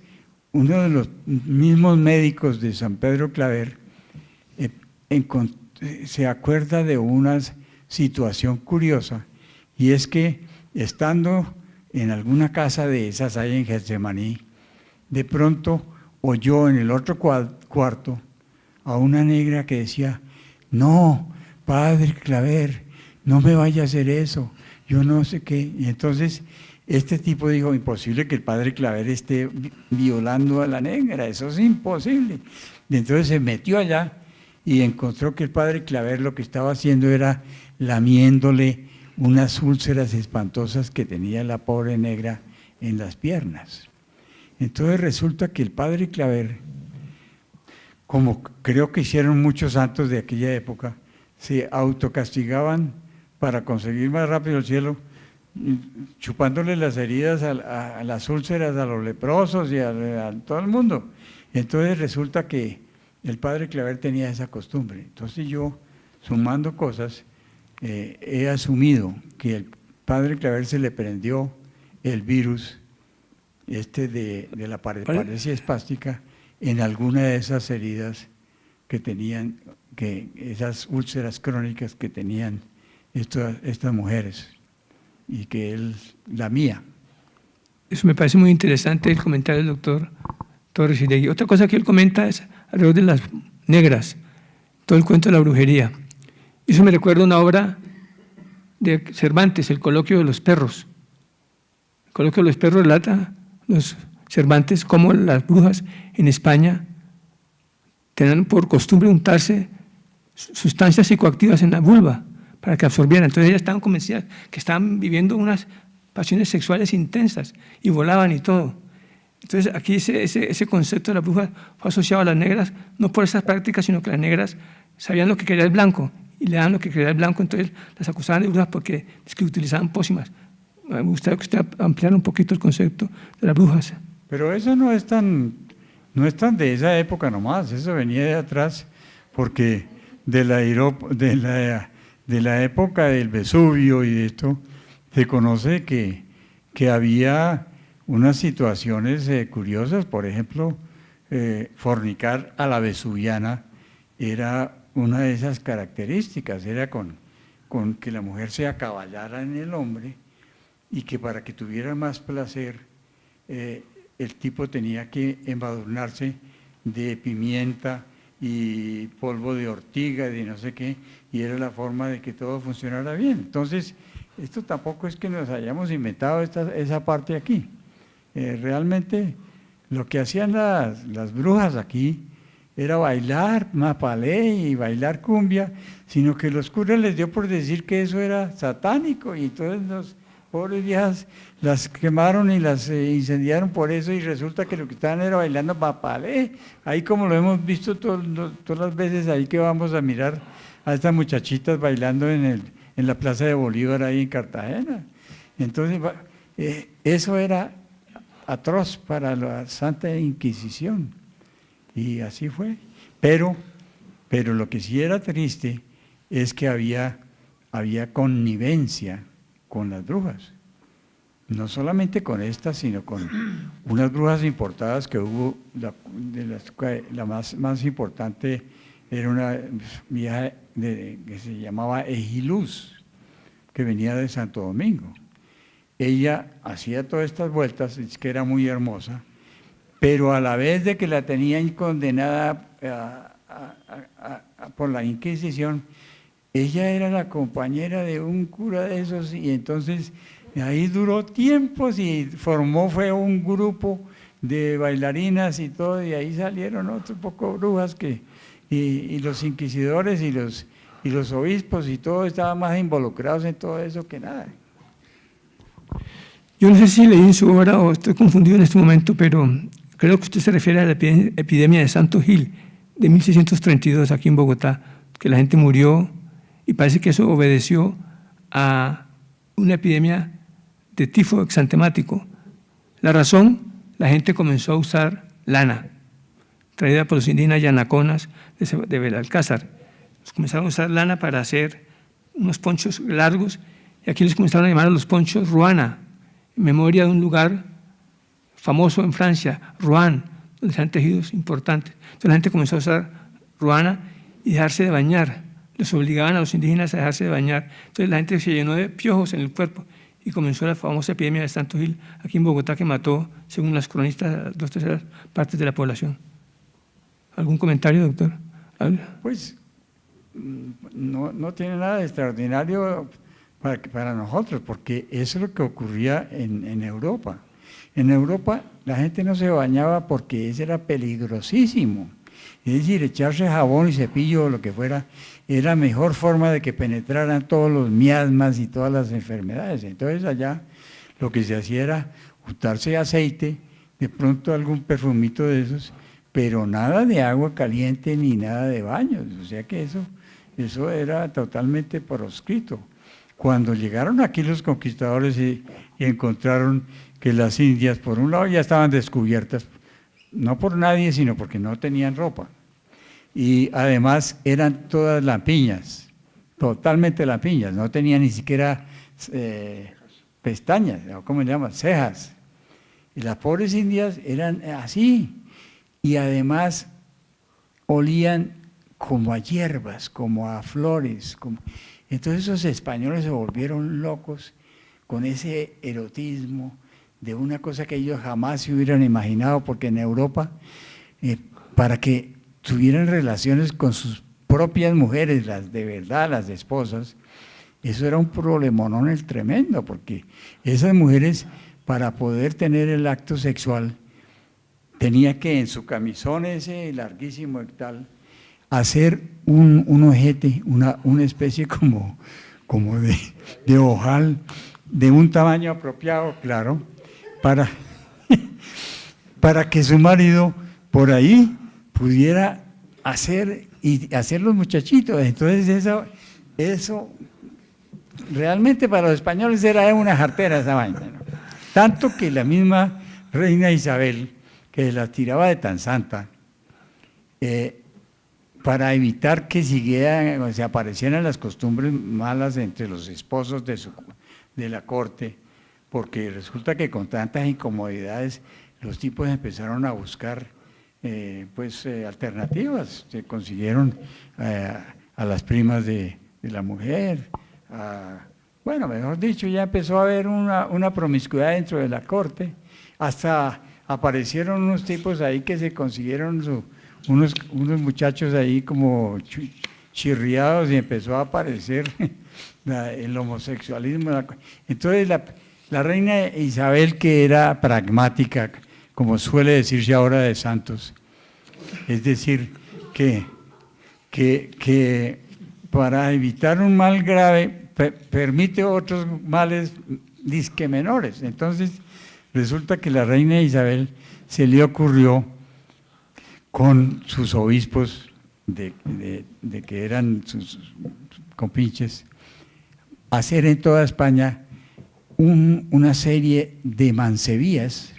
uno de los mismos médicos de San Pedro Claver se acuerda de una situación curiosa, y es que estando en alguna casa de esas ahí en Getsemaní, de pronto oyó en el otro cuarto a una negra que decía: no, padre Claver, no me vaya a hacer eso, yo no sé qué. Y entonces este tipo dijo: imposible que el padre Claver esté violando a la negra, eso es imposible. Y entonces se metió allá y encontró que el padre Claver lo que estaba haciendo era lamiéndole unas úlceras espantosas que tenía la pobre negra en las piernas. Entonces resulta que el padre Claver, como creo que hicieron muchos santos de aquella época, se autocastigaban para conseguir más rápido el cielo, chupándole las heridas a las úlceras, a los leprosos y a todo el mundo. Entonces resulta que el padre Claver tenía esa costumbre. Entonces yo, sumando cosas, he asumido que el padre Claver se le prendió el virus de la paraparesia espástica en alguna de esas heridas que tenían, esas úlceras crónicas que tenían estas mujeres, y que él lamía. Eso me parece muy interesante el comentario del doctor Torres Iregui. Otra cosa que él comenta es alrededor de las negras, todo el cuento de la brujería. Eso me recuerda una obra de Cervantes, El coloquio de los perros. El coloquio de los perros relata los Cervantes cómo las brujas en España tenían por costumbre untarse sustancias psicoactivas en la vulva para que absorbieran. Entonces ellas estaban convencidas que estaban viviendo unas pasiones sexuales intensas y volaban y todo. Entonces aquí ese concepto de la bruja fue asociado a las negras, no por esas prácticas, sino que las negras sabían lo que quería el blanco y le daban lo que quería el blanco, entonces las acusaban de brujas porque es que utilizaban pócimas. Me gustaría que usted ampliara un poquito el concepto de las brujas. Pero eso no es tan de esa época nomás, eso venía de atrás, porque de la época del Vesubio y de esto, se conoce que había unas situaciones curiosas. Por ejemplo, fornicar a la vesuviana era una de esas características, era con que la mujer se acaballara en el hombre, y que para que tuviera más placer, el tipo tenía que embadurnarse de pimienta y polvo de ortiga, de no sé qué, y era la forma de que todo funcionara bien. Entonces, esto tampoco es que nos hayamos inventado esa parte aquí. Realmente lo que hacían las brujas aquí era bailar mapalé y bailar cumbia, sino que los curas les dio por decir que eso era satánico, y entonces los pobres viejas las quemaron y las incendiaron por eso, y resulta que lo que estaban era bailando mapalé, ahí como lo hemos visto todas las veces ahí que vamos a mirar a estas muchachitas bailando en la Plaza de Bolívar ahí en Cartagena. Entonces eso era atroz para la Santa Inquisición, y así fue. Pero lo que sí era triste es que había connivencia con las brujas, no solamente con estas, sino con unas brujas importadas que hubo, la más importante era una vieja que se llamaba Ejiluz, que venía de Santo Domingo. Ella hacía todas estas vueltas, es que era muy hermosa, pero a la vez de que la tenían condenada por la Inquisición, ella era la compañera de un cura de esos, y entonces ahí duró tiempos y fue un grupo de bailarinas y todo, y ahí salieron otros poco brujas y los inquisidores y los obispos y todo estaban más involucrados en todo eso que nada. Yo no sé si leí en su obra o estoy confundido en este momento, pero creo que usted se refiere a la epidemia de Santo Gil de 1632 aquí en Bogotá, que la gente murió, y parece que eso obedeció a una epidemia de tifo exantemático La razón, la gente comenzó a usar lana, traída por los indígenas yanaconas de Belalcázar. Comenzaron a usar lana para hacer unos ponchos largos, y aquí les comenzaron a llamar a los ponchos ruana, en memoria de un lugar famoso en Francia, Rouen, donde se han tejidos importantes. Entonces la gente comenzó a usar ruana y dejarse de bañar. Les obligaban a los indígenas a dejarse de bañar. Entonces la gente se llenó de piojos en el cuerpo y comenzó la famosa epidemia de Santo Gil aquí en Bogotá, que mató, según las cronistas, a 2/3 partes de la población. ¿Algún comentario, doctor? Pues no tiene nada de extraordinario para nosotros, porque eso es lo que ocurría en Europa. En Europa la gente no se bañaba porque eso era peligrosísimo. Es decir, echarse jabón y cepillo o lo que fuera era la mejor forma de que penetraran todos los miasmas y todas las enfermedades. Entonces allá lo que se hacía era untarse aceite, de pronto algún perfumito de esos, pero nada de agua caliente ni nada de baños. O sea que eso era totalmente proscrito. Cuando llegaron aquí los conquistadores y encontraron que las Indias, por un lado, ya estaban descubiertas, no por nadie, sino porque no tenían ropa. Y además eran todas lampiñas, totalmente lampiñas, no tenían ni siquiera pestañas, ¿cómo se llama? Cejas. Y las pobres indias eran así, y además olían como a hierbas, como a flores. Entonces esos españoles se volvieron locos con ese erotismo de una cosa que ellos jamás se hubieran imaginado, porque en Europa, para que tuvieran relaciones con sus propias mujeres, las de verdad, las esposas, eso era un problemonón tremendo, porque esas mujeres, para poder tener el acto sexual, tenía que en su camisón ese larguísimo y tal, hacer un ojete, una especie como de ojal, de un tamaño apropiado, claro, para que su marido por ahí pudiera hacer los muchachitos. Entonces eso realmente para los españoles era una jartera esa vaina, ¿no? Tanto que la misma reina Isabel, que la tiraba de tan santa, para evitar que se aparecieran las costumbres malas entre los esposos de la corte, porque resulta que con tantas incomodidades los tipos empezaron a buscar alternativas. Se consiguieron a las primas de la mujer, bueno, mejor dicho, ya empezó a haber una promiscuidad dentro de la corte, hasta aparecieron unos tipos ahí que se consiguieron unos muchachos ahí como chirriados, y empezó a aparecer el homosexualismo. Entonces la reina Isabel, que era pragmática, como suele decirse ahora de Santos, es decir, que para evitar un mal grave permite otros males disque menores. Entonces resulta que la reina Isabel se le ocurrió, con sus obispos de que eran sus compinches, hacer en toda España una serie de mancebías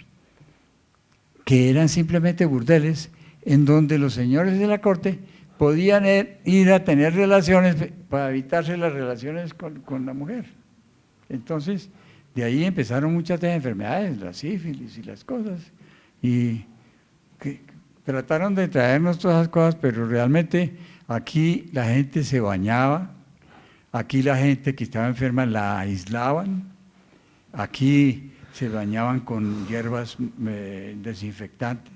que eran simplemente burdeles, en donde los señores de la corte podían ir a tener relaciones para evitarse las relaciones con la mujer. Entonces, de ahí empezaron muchas enfermedades, la sífilis y las cosas, y que trataron de traernos todas esas cosas, pero realmente aquí la gente se bañaba, aquí la gente que estaba enferma la aislaban, aquí se bañaban con hierbas desinfectantes.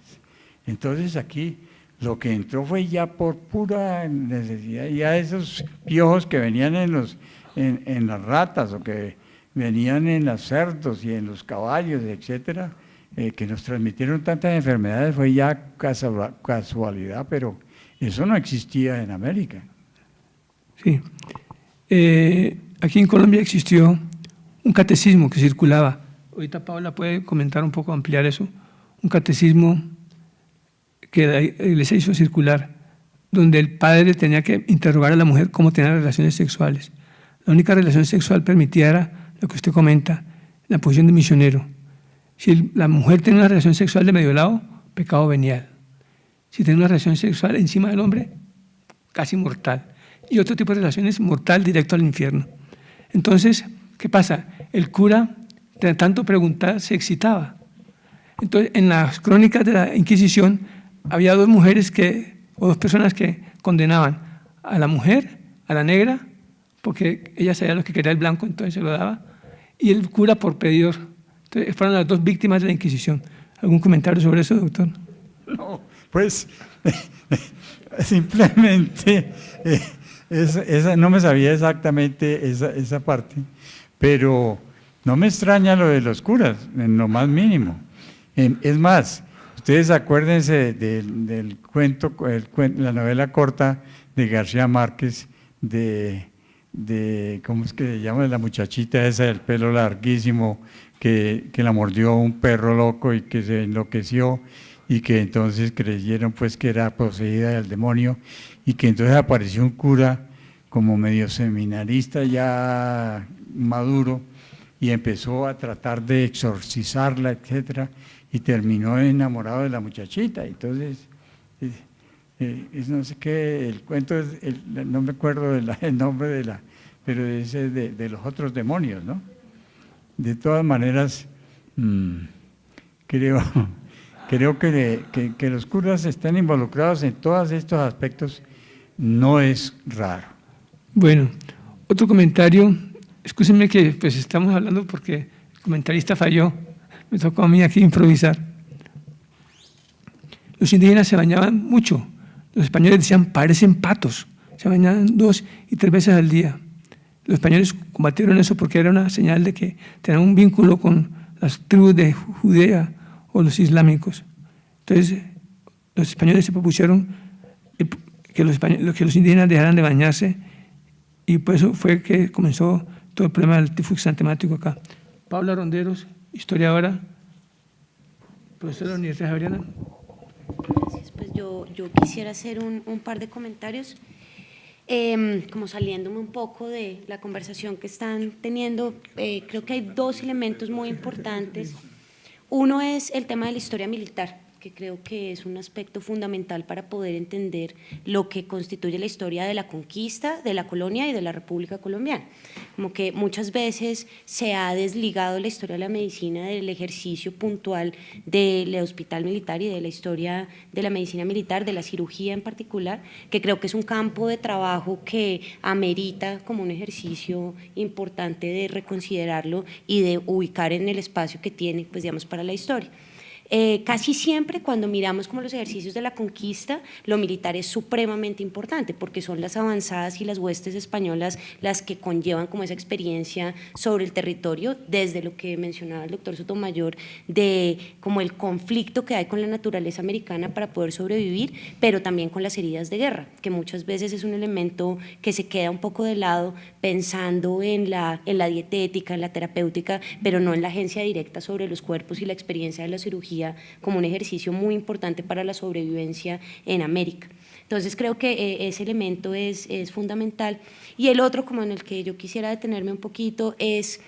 Entonces aquí lo que entró fue ya por pura necesidad, ya esos piojos que venían en las ratas, o que venían en los cerdos y en los caballos, etcétera, que nos transmitieron tantas enfermedades, fue ya casualidad, pero eso no existía en América. Sí. Aquí en Colombia existió un catecismo que circulaba. Ahorita Paula puede comentar un poco, ampliar eso. Un catecismo que la Iglesia hizo circular, donde el padre tenía que interrogar a la mujer cómo tener relaciones sexuales. La única relación sexual permitida era lo que usted comenta, la posición de misionero. Si la mujer tiene una relación sexual de medio lado, pecado venial. Si tiene una relación sexual encima del hombre, casi mortal. Y otro tipo de relaciones, mortal, directo al infierno. Entonces, ¿qué pasa? El cura, de tanto preguntar, se excitaba. Entonces, en las crónicas de la Inquisición, había dos personas que condenaban a la mujer, a la negra, porque ella sabía lo que quería el blanco, entonces se lo daba, y el cura por pedidor. Entonces, fueron las dos víctimas de la Inquisición. ¿Algún comentario sobre eso, doctor? No, pues simplemente no me sabía exactamente esa parte, pero no me extraña lo de los curas, en lo más mínimo. Es más, ustedes acuérdense del cuento, la novela corta de García Márquez, ¿cómo es que se llama? La muchachita esa del pelo larguísimo, que la mordió un perro loco y que se enloqueció, y que entonces creyeron pues que era poseída del demonio, y que entonces apareció un cura como medio seminarista ya maduro, y empezó a tratar de exorcizarla, etcétera, y terminó enamorado de la muchachita. Entonces, no sé qué, el cuento no me acuerdo el nombre pero ese de los otros demonios, ¿no? De todas maneras, creo que los curas están involucrados en todos estos aspectos, no es raro. Bueno, otro comentario, escúchenme que pues estamos hablando porque el comentarista falló, me tocó a mí aquí improvisar. Los indígenas se bañaban mucho, los españoles decían parecen patos, se bañaban 2 y 3 veces al día. Los españoles combatieron eso porque era una señal de que tenían un vínculo con las tribus de Judea o los islámicos. Entonces, los españoles se propusieron que los indígenas dejaran de bañarse, y por eso fue que comenzó todo el problema del tifus antemático acá. Paula Ronderos, historiadora, profesora de la Universidad Javeriana. Gracias. Pues yo quisiera hacer un par de comentarios, como saliéndome un poco de la conversación que están teniendo. Creo que hay 2 elementos muy importantes. Uno es el tema de la historia militar, que creo que es un aspecto fundamental para poder entender lo que constituye la historia de la conquista, de la colonia y de la República Colombiana. Como que muchas veces se ha desligado la historia de la medicina del ejercicio puntual del hospital militar y de la historia de la medicina militar, de la cirugía en particular, que creo que es un campo de trabajo que amerita como un ejercicio importante de reconsiderarlo y de ubicar en el espacio que tiene, pues digamos, para la historia. Casi siempre cuando miramos como los ejercicios de la conquista, lo militar es supremamente importante porque son las avanzadas y las huestes españolas las que conllevan como esa experiencia sobre el territorio, desde lo que mencionaba el doctor Sotomayor, de como el conflicto que hay con la naturaleza americana para poder sobrevivir, pero también con las heridas de guerra, que muchas veces es un elemento que se queda un poco de lado pensando en la dietética, en la terapéutica, pero no en la agencia directa sobre los cuerpos y la experiencia de la cirugía como un ejercicio muy importante para la sobrevivencia en América. Entonces creo que ese elemento es fundamental. Y el otro, como en el que yo quisiera detenerme un poquito, es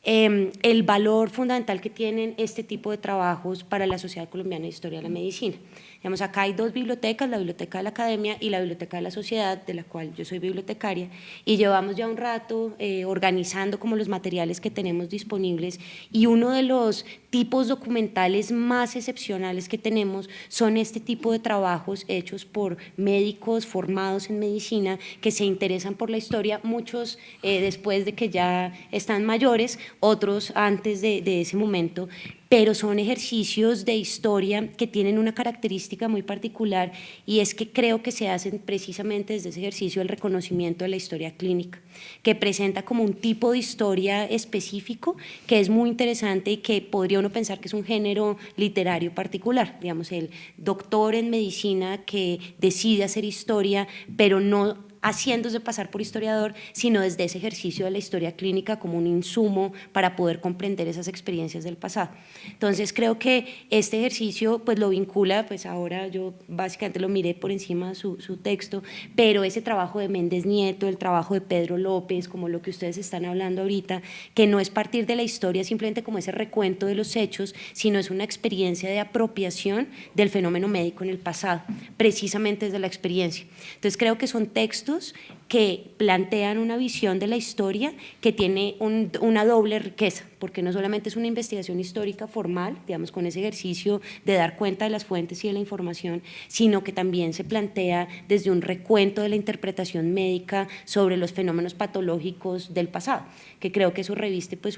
el valor fundamental que tienen este tipo de trabajos para la Sociedad Colombiana de Historia de la Medicina. Digamos, acá hay 2 bibliotecas, la Biblioteca de la Academia y la Biblioteca de la Sociedad, de la cual yo soy bibliotecaria, y llevamos ya un rato organizando como los materiales que tenemos disponibles, y uno de los tipos documentales más excepcionales que tenemos son este tipo de trabajos hechos por médicos formados en medicina que se interesan por la historia, muchos después de que ya están mayores, otros antes de ese momento, pero son ejercicios de historia que tienen una característica muy particular, y es que creo que se hacen precisamente desde ese ejercicio el reconocimiento de la historia clínica, que presenta como un tipo de historia específico que es muy interesante y que podría uno pensar que es un género literario particular, digamos el doctor en medicina que decide hacer historia, pero no haciéndose pasar por historiador, sino desde ese ejercicio de la historia clínica como un insumo para poder comprender esas experiencias del pasado. Entonces creo que este ejercicio pues lo vincula, pues ahora yo básicamente lo miré por encima de su texto, pero ese trabajo de Méndez Nieto, el trabajo de Pedro López, como lo que ustedes están hablando ahorita, que no es partir de la historia simplemente como ese recuento de los hechos, sino es una experiencia de apropiación del fenómeno médico en el pasado, precisamente desde la experiencia. Entonces creo que son textos que plantean una visión de la historia que tiene una doble riqueza, porque no solamente es una investigación histórica formal, digamos, con ese ejercicio de dar cuenta de las fuentes y de la información, sino que también se plantea desde un recuento de la interpretación médica sobre los fenómenos patológicos del pasado, que creo que eso reviste pues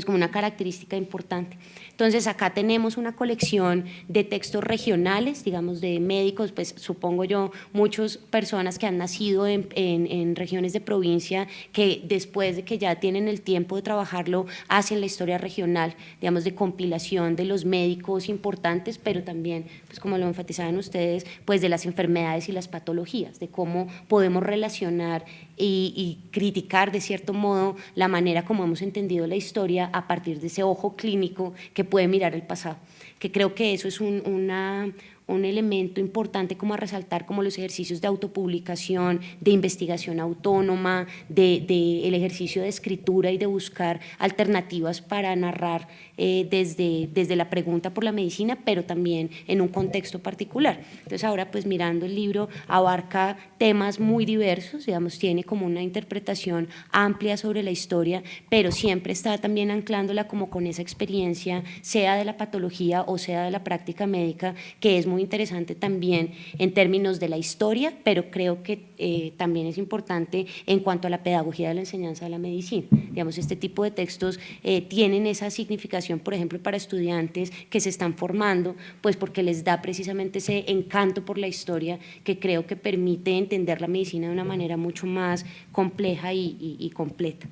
como una característica importante. Entonces acá tenemos una colección de textos regionales, digamos de médicos, pues supongo yo muchas personas que han nacido en regiones de provincia que después de que ya tienen el tiempo de trabajarlo hacen la historia regional, digamos de compilación de los médicos importantes, pero también pues como lo enfatizaban ustedes, pues de las enfermedades y las patologías, de cómo podemos relacionar y criticar de cierto modo la manera como hemos entendido la historia a partir de ese ojo clínico que puede mirar el pasado, que creo que eso es un elemento importante como a resaltar, como los ejercicios de autopublicación, de investigación autónoma, el ejercicio de escritura y de buscar alternativas para narrar desde la pregunta por la medicina, pero también en un contexto particular. Entonces ahora pues mirando el libro abarca temas muy diversos, digamos tiene como una interpretación amplia sobre la historia, pero siempre está también anclándola como con esa experiencia, sea de la patología o sea de la práctica médica, que es muy interesante también en términos de la historia, pero creo que también es importante en cuanto a la pedagogía de la enseñanza de la medicina. Digamos, este tipo de textos tienen esa significación, por ejemplo, para estudiantes que se están formando, pues porque les da precisamente ese encanto por la historia que creo que permite entender la medicina de una manera mucho más compleja y completa.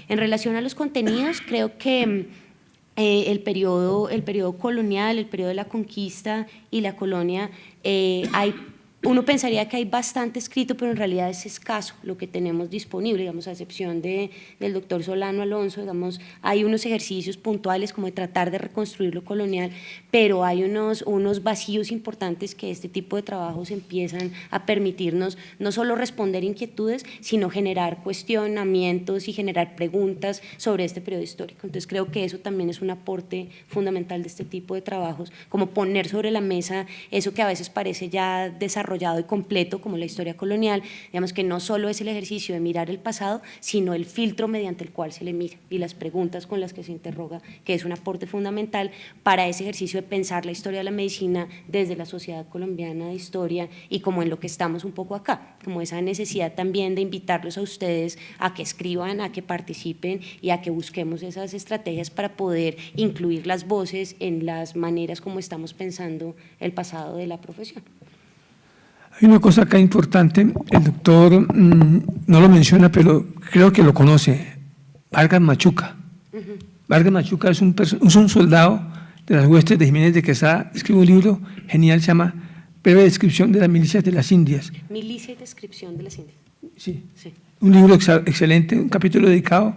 En relación a los contenidos, creo que el periodo colonial, el periodo de la conquista y la colonia, uno pensaría que hay bastante escrito, pero en realidad es escaso lo que tenemos disponible, digamos, a excepción del doctor Solano Alonso, digamos, hay unos ejercicios puntuales como de tratar de reconstruir lo colonial, pero hay unos vacíos importantes que este tipo de trabajos empiezan a permitirnos no solo responder inquietudes, sino generar cuestionamientos y generar preguntas sobre este periodo histórico. Entonces creo que eso también es un aporte fundamental de este tipo de trabajos, como poner sobre la mesa eso que a veces parece ya desarrollado y completo como la historia colonial, digamos que no solo es el ejercicio de mirar el pasado, sino el filtro mediante el cual se le mira y las preguntas con las que se interroga, que es un aporte fundamental para ese ejercicio de pensar la historia de la medicina desde la Sociedad Colombiana de Historia y como en lo que estamos un poco acá, como esa necesidad también de invitarlos a ustedes a que escriban, a que participen y a que busquemos esas estrategias para poder incluir las voces en las maneras como estamos pensando el pasado de la profesión. Hay una cosa acá importante, el doctor no lo menciona, pero creo que lo conoce, Vargas Machuca. Vargas Machuca es un soldado de las huestes de Jiménez de Quesada, escribe un libro genial, se llama Breve descripción de las milicias de las Indias. Milicia y descripción de las Indias. Sí. Un libro excelente, un capítulo dedicado,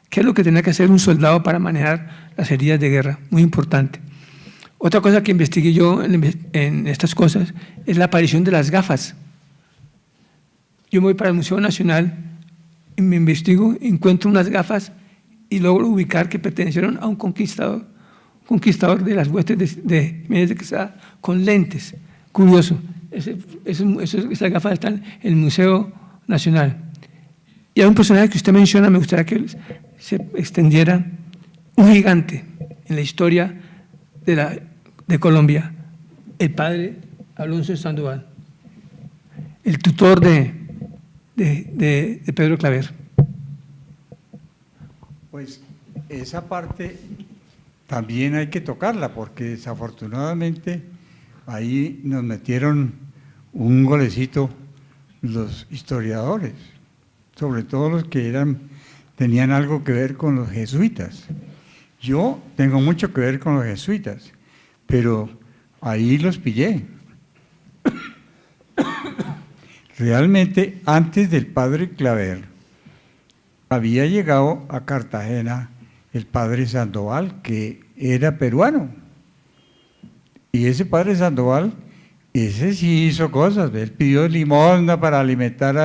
qué es lo que tenía que hacer un soldado para manejar las heridas de guerra, muy importante. Otra cosa que investigué yo en estas cosas es la aparición de las gafas. Yo me voy para el Museo Nacional y me investigo, encuentro unas gafas y logro ubicar que pertenecieron a un conquistador de las huestes de Jiménez de Quesada con lentes. Curioso, esas gafas están en el Museo Nacional. Y hay un personaje que usted menciona, me gustaría que se extendiera, un gigante en la historia de Colombia, el padre Alonso de Sandoval, el tutor de Pedro Claver. Pues esa parte también hay que tocarla, porque desafortunadamente ahí nos metieron un golecito los historiadores, sobre todo los que tenían algo que ver con los jesuitas. Yo tengo mucho que ver con los jesuitas, pero ahí los pillé. realmente antes del padre Claver había llegado a Cartagena el padre Sandoval, que era peruano. Y ese padre Sandoval, ese sí hizo cosas. Él pidió limosna para alimentar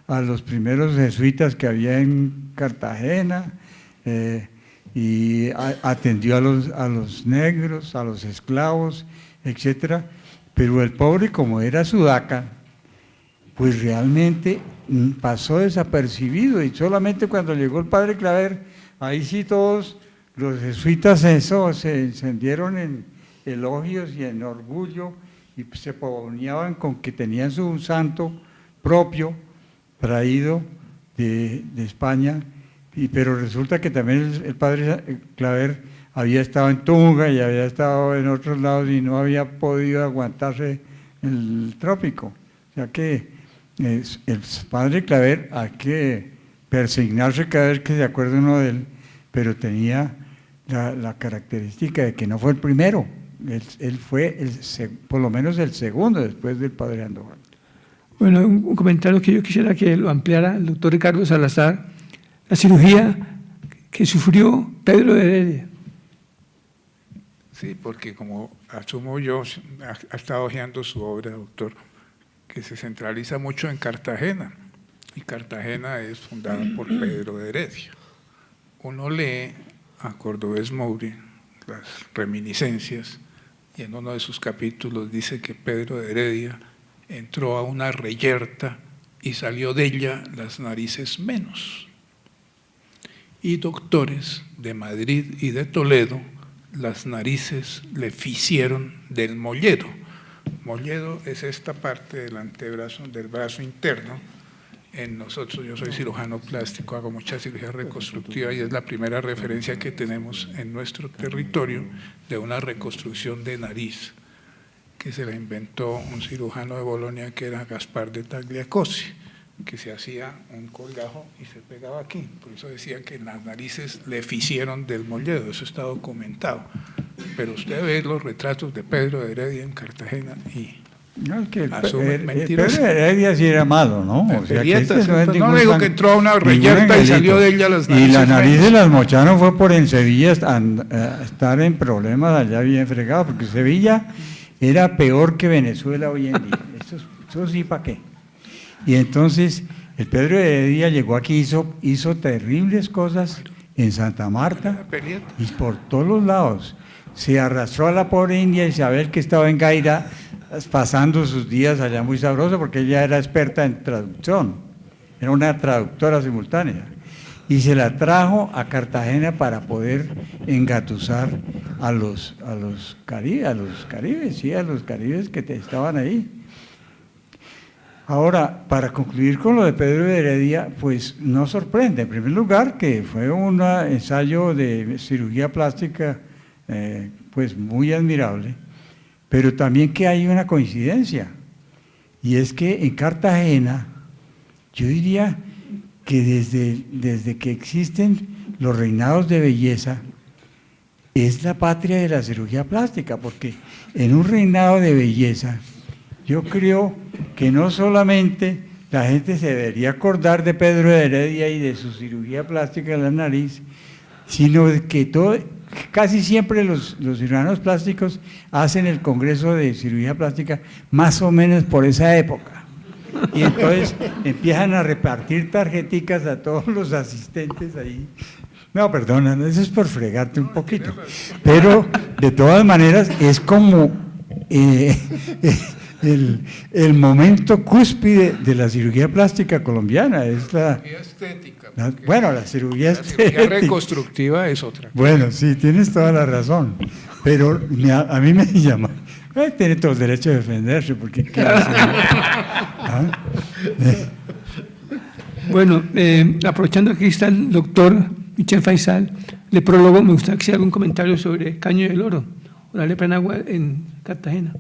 a los primeros jesuitas que había en Cartagena, y atendió a los negros, a los esclavos, etcétera. Pero el pobre, como era sudaca, pues realmente pasó desapercibido, y solamente cuando llegó el padre Claver, ahí sí todos los jesuitas se encendieron en elogios y en orgullo, y se pavoneaban con que tenían su santo propio traído de España, pero resulta que también el padre Claver había estado en Tunja y había estado en otros lados y no había podido aguantarse el trópico. O sea que el padre Claver hay que persignarse cada vez que se acuerde uno de él, pero tenía la característica de que no fue el primero, él fue por lo menos el segundo después del padre Sandoval. Bueno, un comentario que yo quisiera que lo ampliara el doctor Ricardo Salazar, la cirugía que sufrió Pedro de Heredia. Sí, porque como asumo yo, ha estado hojeando su obra, doctor, que se centraliza mucho en Cartagena, y Cartagena es fundada por Pedro de Heredia. Uno lee a Cordovés Moure las reminiscencias, y en uno de sus capítulos dice que Pedro de Heredia entró a una reyerta y salió de ella las narices menos. Y doctores de Madrid y de Toledo, las narices le ficieron del molledo. Molledo es esta parte del antebrazo, del brazo interno. En nosotros, yo soy cirujano plástico, hago mucha cirugía reconstructiva y es la primera referencia que tenemos en nuestro territorio de una reconstrucción de nariz, que se la inventó un cirujano de Bolonia que era Gaspar de Tagliacozzi, que se hacía un colgajo y se pegaba aquí. Por eso decía que las narices le ficieron del molledo, eso está documentado. Pero usted ve los retratos de Pedro de Heredia en Cartagena y no, es que asumen mentiras. Pedro de Heredia sí era malo, ¿no? O sea, que no digo que entró a una reyerta y salió de ella las narices. Y las narices las mocharon fue por en Sevilla estar en problemas allá bien fregado, porque Sevilla era peor que Venezuela hoy en día. Eso sí, ¿para qué? Y entonces el Pedro de Heredia llegó aquí, hizo terribles cosas en Santa Marta y por todos los lados. Se arrastró a la pobre India Isabel, que estaba en Gaira, pasando sus días allá muy sabroso, porque ella era experta en traducción, era una traductora simultánea, y se la trajo a Cartagena para poder engatusar a los caribes que estaban ahí. Ahora, para concluir con lo de Pedro de Heredia, pues no sorprende, en primer lugar, que fue un ensayo de cirugía plástica pues muy admirable, pero también que hay una coincidencia, y es que en Cartagena, yo diría que desde que existen los reinados de belleza, es la patria de la cirugía plástica, porque en un reinado de belleza, yo creo que no solamente la gente se debería acordar de Pedro de Heredia y de su cirugía plástica de la nariz, sino que casi siempre los cirujanos plásticos hacen el congreso de cirugía plástica más o menos por esa época. Y entonces empiezan a repartir tarjeticas a todos los asistentes ahí. No, perdona, eso es por fregarte un poquito. Pero de todas maneras es como el momento cúspide de la cirugía plástica colombiana. Es la cirugía estética. La cirugía reconstructiva es otra. Bueno, sí, tienes toda la razón. Pero a mí me llama. Tiene todo el derecho de defenderse, porque ¿qué hace? ¿Ah? Bueno, aprovechando que aquí está el doctor Michel Faisal, le prólogo, me gustaría que hiciera algún comentario sobre Caño del Oro, o la lepra en agua en Cartagena.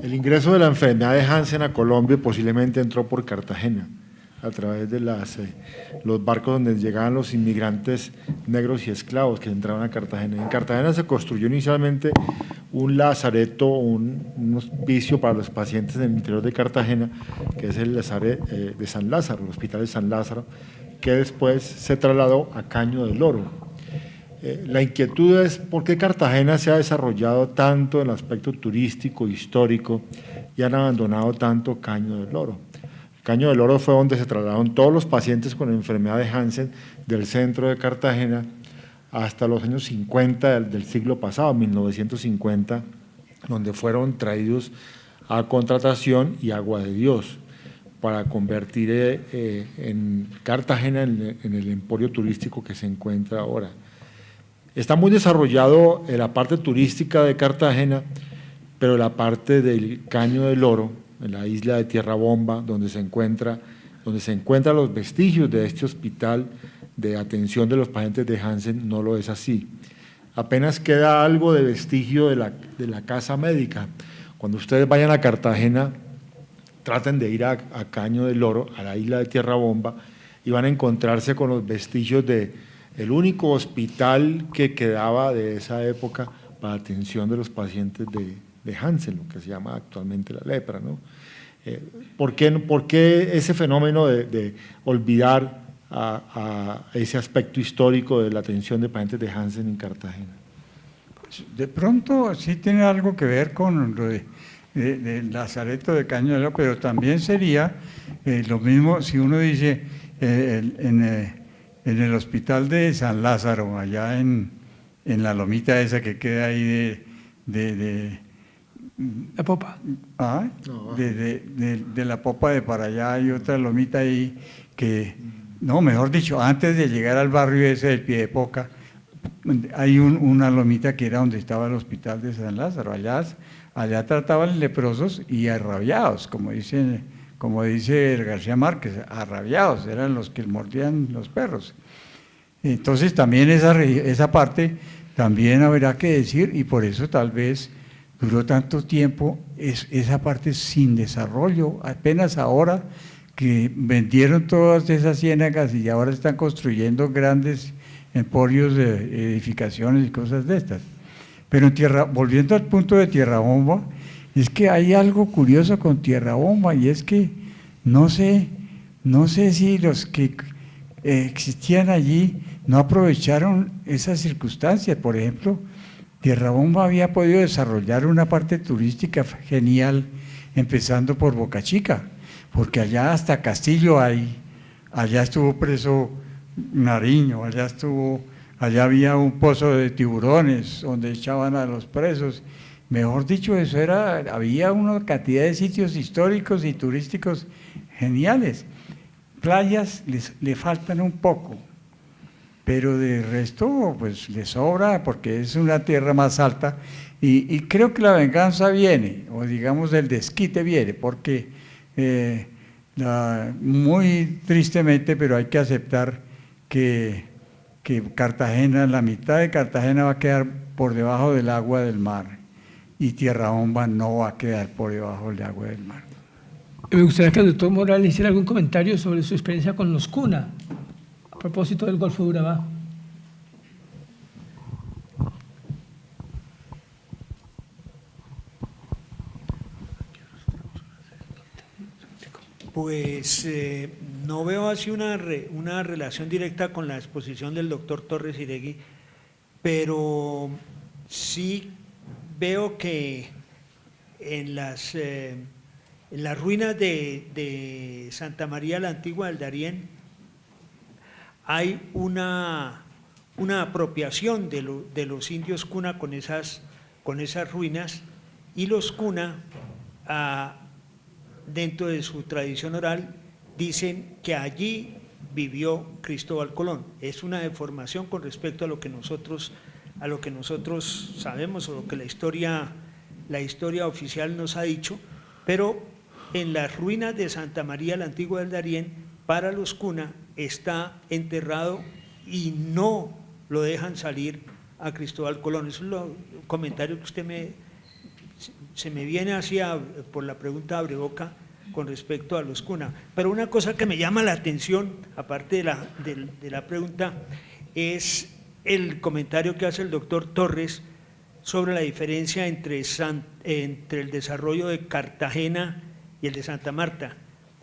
El ingreso de la enfermedad de Hansen a Colombia posiblemente entró por Cartagena, a través de los barcos donde llegaban los inmigrantes negros y esclavos que entraban a Cartagena. En Cartagena se construyó inicialmente un lazareto, un hospicio para los pacientes en el interior de Cartagena, que es el lazareto de San Lázaro, el Hospital de San Lázaro, que después se trasladó a Caño del Oro. La inquietud es por qué Cartagena se ha desarrollado tanto en el aspecto turístico, histórico, y han abandonado tanto Caño del Oro. Caño del Oro fue donde se trasladaron todos los pacientes con enfermedad de Hansen del centro de Cartagena hasta los años 50 del siglo pasado, 1950, donde fueron traídos a Contratación y Agua de Dios para convertir en Cartagena en el emporio turístico que se encuentra ahora. Está muy desarrollado en la parte turística de Cartagena, pero la parte del Caño del Oro, en la isla de Tierra Bomba, donde se encuentran los vestigios de este hospital de atención de los pacientes de Hansen, no lo es así. Apenas queda algo de vestigio de la casa médica. Cuando ustedes vayan a Cartagena, traten de ir a Caño del Oro, a la isla de Tierra Bomba, y van a encontrarse con los vestigios del único hospital que quedaba de esa época para atención de los pacientes de Hansen, lo que se llama actualmente la lepra, ¿no? ¿Por qué ese fenómeno de olvidar a ese aspecto histórico de la atención de pacientes de Hansen en Cartagena? Pues de pronto sí tiene algo que ver con lo del lazareto de Caño del Oro, pero también sería lo mismo si uno dice en el hospital de San Lázaro, allá en la lomita esa que queda ahí de La Popa. ¿Ah? No. De la Popa de para allá hay otra lomita ahí que, no, mejor dicho, antes de llegar al barrio ese del Piedepoca, hay una lomita que era donde estaba el hospital de San Lázaro. Allá trataban leprosos y arrabiados, como dice García Márquez, arrabiados, eran los que mordían los perros. Entonces también esa parte también habrá que decir, y por eso tal vez duró tanto tiempo esa parte sin desarrollo, apenas ahora que vendieron todas esas ciénagas y ahora están construyendo grandes emporios de edificaciones y cosas de estas. Pero volviendo al punto de Tierra Bomba, es que hay algo curioso con Tierra Bomba, y es que no sé si los que existían allí no aprovecharon esas circunstancias. Por ejemplo, Tierra Bomba había podido desarrollar una parte turística genial, empezando por Boca Chica, porque allá hasta Castillo hay, allá estuvo preso Nariño, allá había un pozo de tiburones donde echaban a los presos. Mejor dicho, había una cantidad de sitios históricos y turísticos geniales. Playas le faltan un poco, pero de resto pues le sobra porque es una tierra más alta y creo que la venganza viene, o digamos el desquite viene, porque muy tristemente, pero hay que aceptar que Cartagena, la mitad de Cartagena va a quedar por debajo del agua del mar y Tierra Bomba no va a quedar por debajo del agua del mar. Me gustaría que el doctor Morales hiciera algún comentario sobre su experiencia con los CUNA, a propósito del Golfo de Urabá. Pues no veo así una relación directa con la exposición del doctor Torres Iregui, pero sí veo que en las ruinas de Santa María la Antigua del Darién hay una apropiación de los indios Cuna con esas ruinas, y los Cuna dentro de su tradición oral dicen que allí vivió Cristóbal Colón. Es una deformación con respecto a lo que nosotros sabemos, o lo que la historia oficial nos ha dicho, pero en las ruinas de Santa María la Antigua del Darién, para los Cuna está enterrado y no lo dejan salir a Cristóbal Colón. Eso es el comentario que se me viene hacia por la pregunta de Abreboca con respecto a los Cuna. Pero una cosa que me llama la atención, aparte de la pregunta, es el comentario que hace el doctor Torres sobre la diferencia entre el desarrollo de Cartagena y el de Santa Marta.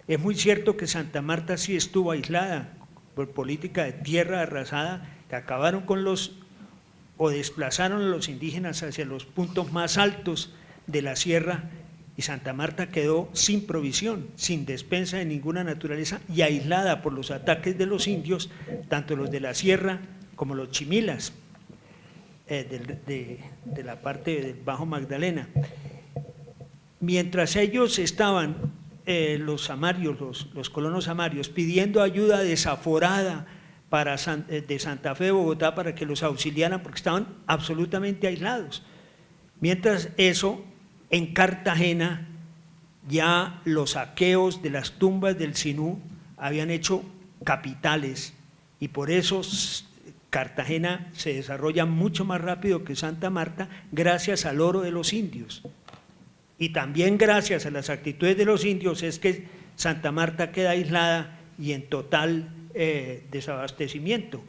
Es muy cierto que Santa Marta sí estuvo aislada por política de tierra arrasada, que acabaron con o desplazaron a los indígenas hacia los puntos más altos de la sierra, y Santa Marta quedó sin provisión, sin despensa de ninguna naturaleza y aislada por los ataques de los indios, tanto los de la sierra como los chimilas de la parte del Bajo Magdalena. Mientras ellos estaban, los samarios, los colonos samarios, pidiendo ayuda desaforada de Santa Fe, Bogotá, para que los auxiliaran porque estaban absolutamente aislados. Mientras eso, en Cartagena, ya los saqueos de las tumbas del Sinú habían hecho capitales, y por eso Cartagena se desarrolla mucho más rápido que Santa Marta, gracias al oro de los indios. Y también gracias a las actitudes de los indios es que Santa Marta queda aislada y en total desabastecimiento.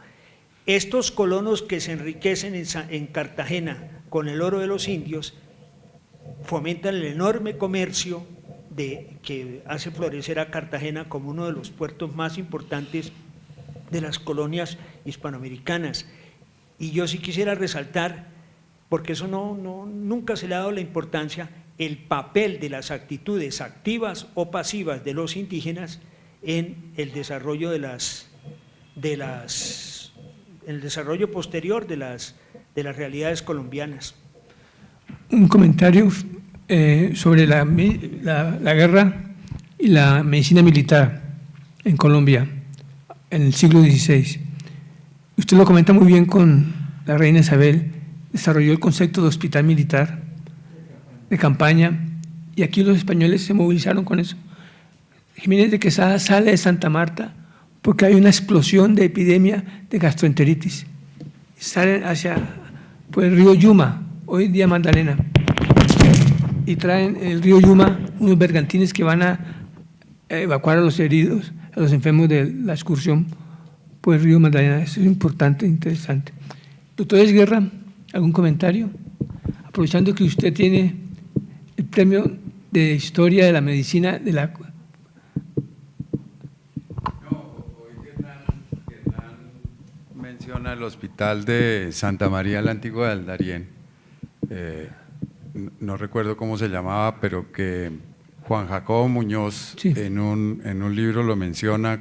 Estos colonos que se enriquecen en Cartagena con el oro de los indios fomentan el enorme comercio que hace florecer a Cartagena como uno de los puertos más importantes de las colonias hispanoamericanas. Y yo sí quisiera resaltar, porque eso nunca se le ha dado la importancia, el papel de las actitudes activas o pasivas de los indígenas en el desarrollo el desarrollo posterior de las realidades colombianas. Un comentario sobre la guerra y la medicina militar en Colombia en el siglo XVI. Usted lo comenta muy bien con la reina Isabel, desarrolló el concepto de hospital militar, de campaña, y aquí los españoles se movilizaron con eso. Jiménez de Quesada sale de Santa Marta porque hay una explosión de epidemia de gastroenteritis. Salen hacia el río Yuma, hoy día Magdalena, y traen el río Yuma unos bergantines que van a evacuar a los heridos, a los enfermos de la excursión por el río Magdalena. Eso es importante, interesante. Doctor Esguerra, ¿algún comentario? Aprovechando que usted tiene el premio de Historia de la Medicina de la... Menciona el hospital de Santa María la Antigua del Darién, no recuerdo cómo se llamaba, pero que Juan Jacobo Muñoz sí, en un libro lo menciona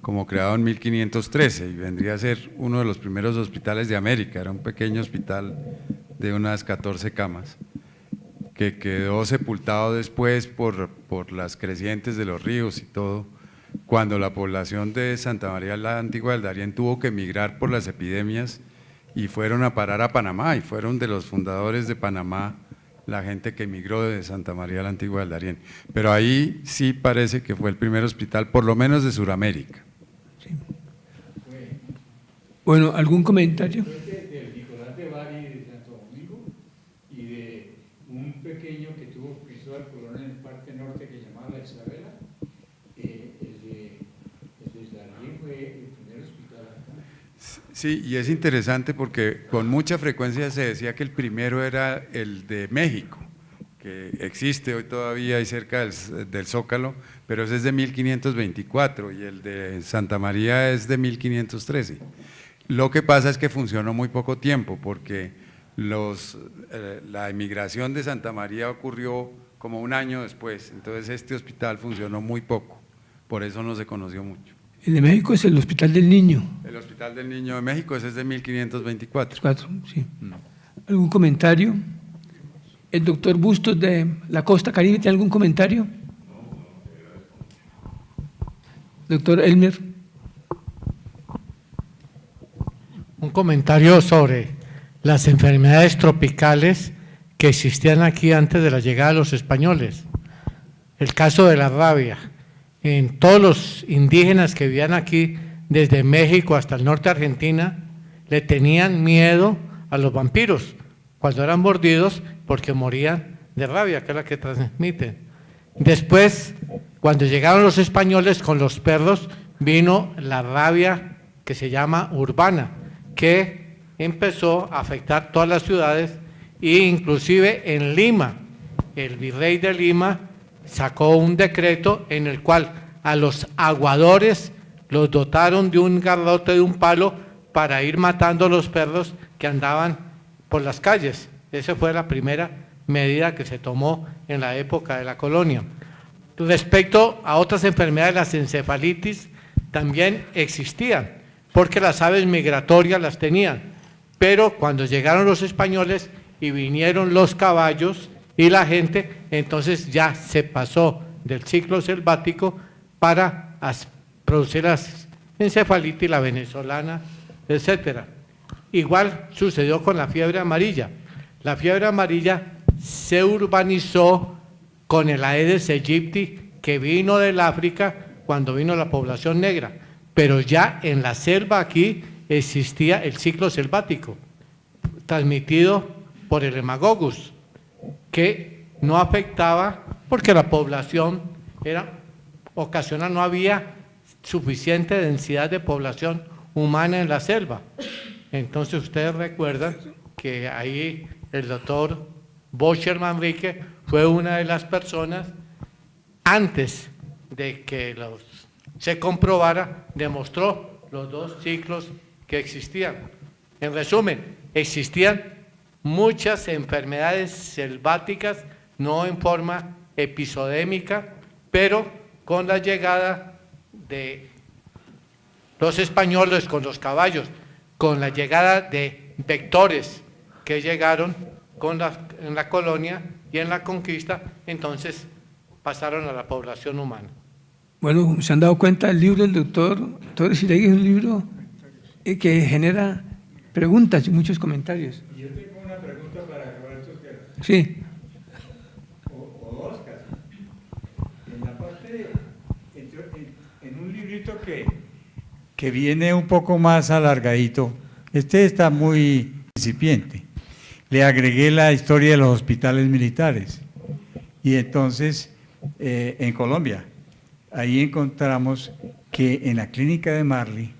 como creado en 1513 y vendría a ser uno de los primeros hospitales de América. Era un pequeño hospital de unas 14 camas que quedó sepultado después por las crecientes de los ríos y todo, cuando la población de Santa María la Antigua del Darién tuvo que emigrar por las epidemias y fueron a parar a Panamá, y fueron de los fundadores de Panamá la gente que emigró de Santa María la Antigua del Darién. Pero ahí sí parece que fue el primer hospital, por lo menos de Sudamérica. Sí. Bueno, ¿algún comentario? Del Nicolás de Bari de Santo Domingo y de un pequeño que tuvo Cristóbal Colón en el parte norte que llamaba La Isabela. El de Darién fue el primer hospital acá. Sí, y es interesante porque con mucha frecuencia se decía que el primero era el de México, que existe hoy todavía ahí cerca del Zócalo, pero ese es de 1524 y el de Santa María es de 1513. Lo que pasa es que funcionó muy poco tiempo porque la emigración de Santa María ocurrió como un año después, entonces este hospital funcionó muy poco, por eso no se conoció mucho. El de México es el Hospital del Niño. El Hospital del Niño de México, ese es de 1524. Sí. ¿Algún comentario? ¿El doctor Bustos de la Costa Caribe tiene algún comentario? Doctor Elmer. Un comentario sobre las enfermedades tropicales que existían aquí antes de la llegada de los españoles. El caso de la rabia. En todos los indígenas que vivían aquí, desde México hasta el norte de Argentina, le tenían miedo a los vampiros cuando eran mordidos porque morían de rabia, que es la que transmiten. Después, cuando llegaron los españoles con los perros, vino la rabia que se llama urbana, que empezó a afectar todas las ciudades e inclusive en Lima, el virrey de Lima sacó un decreto en el cual a los aguadores los dotaron de un garrote, de un palo, para ir matando a los perros que andaban por las calles. Esa fue la primera medida que se tomó en la época de la colonia. Respecto a otras enfermedades, las encefalitis también existían, porque las aves migratorias las tenían, pero cuando llegaron los españoles y vinieron los caballos y la gente, entonces ya se pasó del ciclo selvático para producir las encefalitis, la venezolana, etcétera. Igual sucedió con la fiebre amarilla. La fiebre amarilla se urbanizó con el Aedes aegypti, que vino del África cuando vino la población negra, pero ya en la selva aquí existía el ciclo selvático, transmitido por el Haemococcus, que no afectaba porque la población era ocasional, no había suficiente densidad de población humana en la selva. Entonces ustedes recuerdan que ahí el doctor Bocher Manrique fue una de las personas, antes de que se comprobara, demostró los dos ciclos que existían. En resumen, existían muchas enfermedades selváticas, no en forma episodémica, pero con la llegada de los españoles con los caballos, con la llegada de vectores que llegaron en la colonia y en la conquista, entonces pasaron a la población humana. Bueno, se han dado cuenta, el libro del doctor Torres Iregui es un libro que genera preguntas y muchos comentarios. Y yo tengo una pregunta para Roberto Esquerra. Sí. O dos casi. En la parte, en un librito que viene un poco más alargadito, este está muy incipiente. Le agregué la historia de los hospitales militares y entonces en Colombia, ahí encontramos que en la clínica de Marley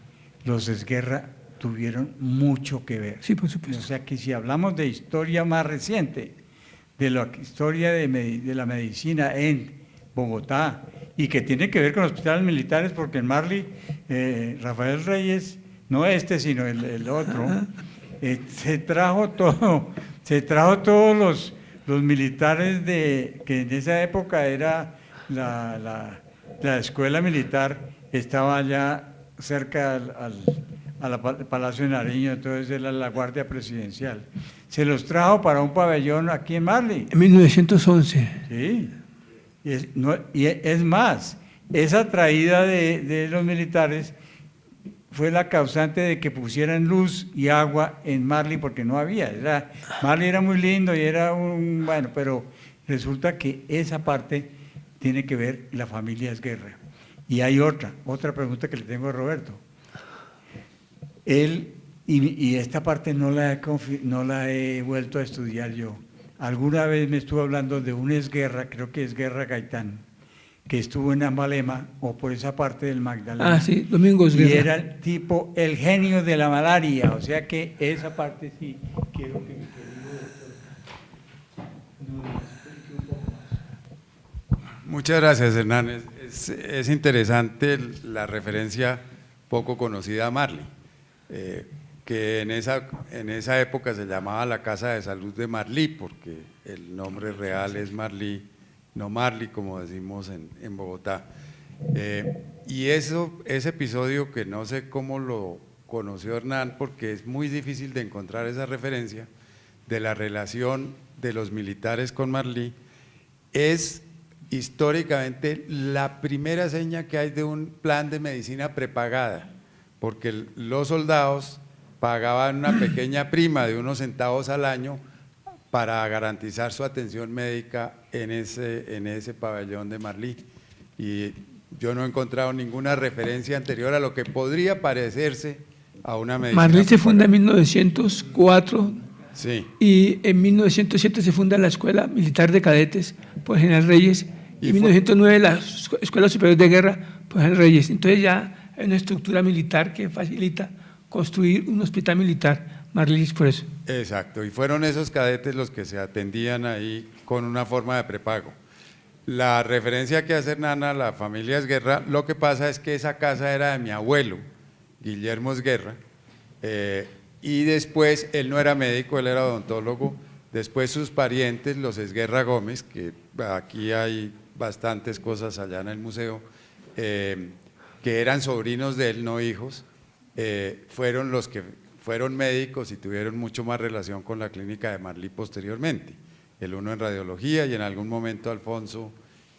los Esguerra tuvieron mucho que ver. Sí, por supuesto. O sea que si hablamos de historia más reciente, de la historia de la medicina en Bogotá, y que tiene que ver con los hospitales militares, porque en Marley, Rafael Reyes, no este, sino el otro, se trajo todos los militares que en esa época era la escuela militar, estaba allá cerca al Palacio de Nariño, entonces era la Guardia Presidencial. Se los trajo para un pabellón aquí en Marley. En 1911. Sí, y es más, esa traída de los militares fue la causante de que pusieran luz y agua en Marley, porque no había. Marley era muy lindo y era bueno, pero resulta que esa parte tiene que ver la familia Esguerra. Y hay otra pregunta que le tengo a Roberto. Él, y esta parte no la he vuelto a estudiar yo. Alguna vez me estuvo hablando de un Esguerra, creo que Esguerra Gaitán, que estuvo en Ambalema o por esa parte del Magdalena. Ah, sí, Domingo Esguerra. Y era el tipo, el genio de la malaria, o sea que esa parte sí quiero que mi querido doctor nos explique un poco más. Muchas gracias, Hernán. Es interesante la referencia poco conocida a Marley, que en esa época se llamaba la Casa de Salud de Marley, porque el nombre real es Marley, no Marley, como decimos en Bogotá. Y ese episodio, que no sé cómo lo conoció Hernán, porque es muy difícil de encontrar esa referencia de la relación de los militares con Marley, es históricamente la primera seña que hay de un plan de medicina prepagada, porque los soldados pagaban una pequeña prima de unos centavos al año para garantizar su atención médica en ese pabellón de Marley. Y yo no he encontrado ninguna referencia anterior a lo que podría parecerse a una medicina. Marley se funda en 1904, sí, y en 1907 se funda la Escuela Militar de Cadetes por General Reyes, y en 1909 la Escuela Superior de Guerra por General Reyes. Entonces ya hay una estructura militar que facilita construir un hospital militar. Marlís por eso. Exacto, y fueron esos cadetes los que se atendían ahí con una forma de prepago. La referencia que hace Hernán a la familia Esguerra, lo que pasa es que esa casa era de mi abuelo, Guillermo Esguerra, y después él no era médico, él era odontólogo, después sus parientes, los Esguerra Gómez, que aquí hay bastantes cosas allá en el museo, que eran sobrinos de él, no hijos, fueron los que fueron médicos y tuvieron mucho más relación con la clínica de Marlí posteriormente, el uno en radiología y en algún momento Alfonso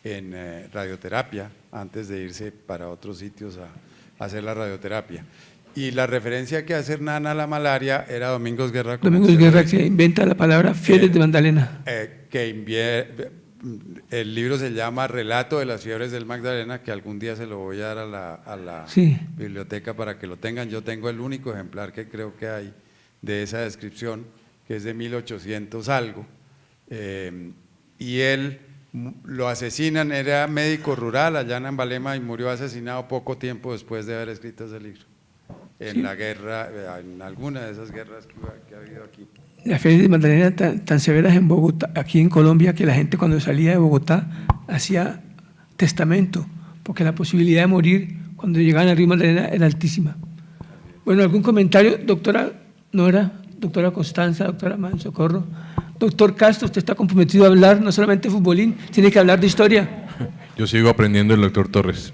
en radioterapia, antes de irse para otros sitios a hacer la radioterapia. Y la referencia que hace Hernán a la malaria era Domingos Guerra. Domingos Guerra, que inventa la palabra Fiebres de Magdalena. El libro se llama Relato de las fiebres del Magdalena, que algún día se lo voy a dar a la Sí. biblioteca para que lo tengan. Yo tengo el único ejemplar que creo que hay de esa descripción, que es de 1800 algo, y él lo asesinan, era médico rural allá en Ambalema y murió asesinado poco tiempo después de haber escrito ese libro, en la guerra, en alguna de esas guerras que ha habido aquí. Las fiebres de Magdalena tan severas en Bogotá, aquí en Colombia, que la gente cuando salía de Bogotá hacía testamento, porque la posibilidad de morir cuando llegaban al río Magdalena era altísima. Bueno, ¿algún comentario? Doctora Nora, doctora Constanza, doctora Mansocorro. Doctor Castro, usted está comprometido a hablar no solamente de futbolín, tiene que hablar de historia. Yo sigo aprendiendo del doctor Torres.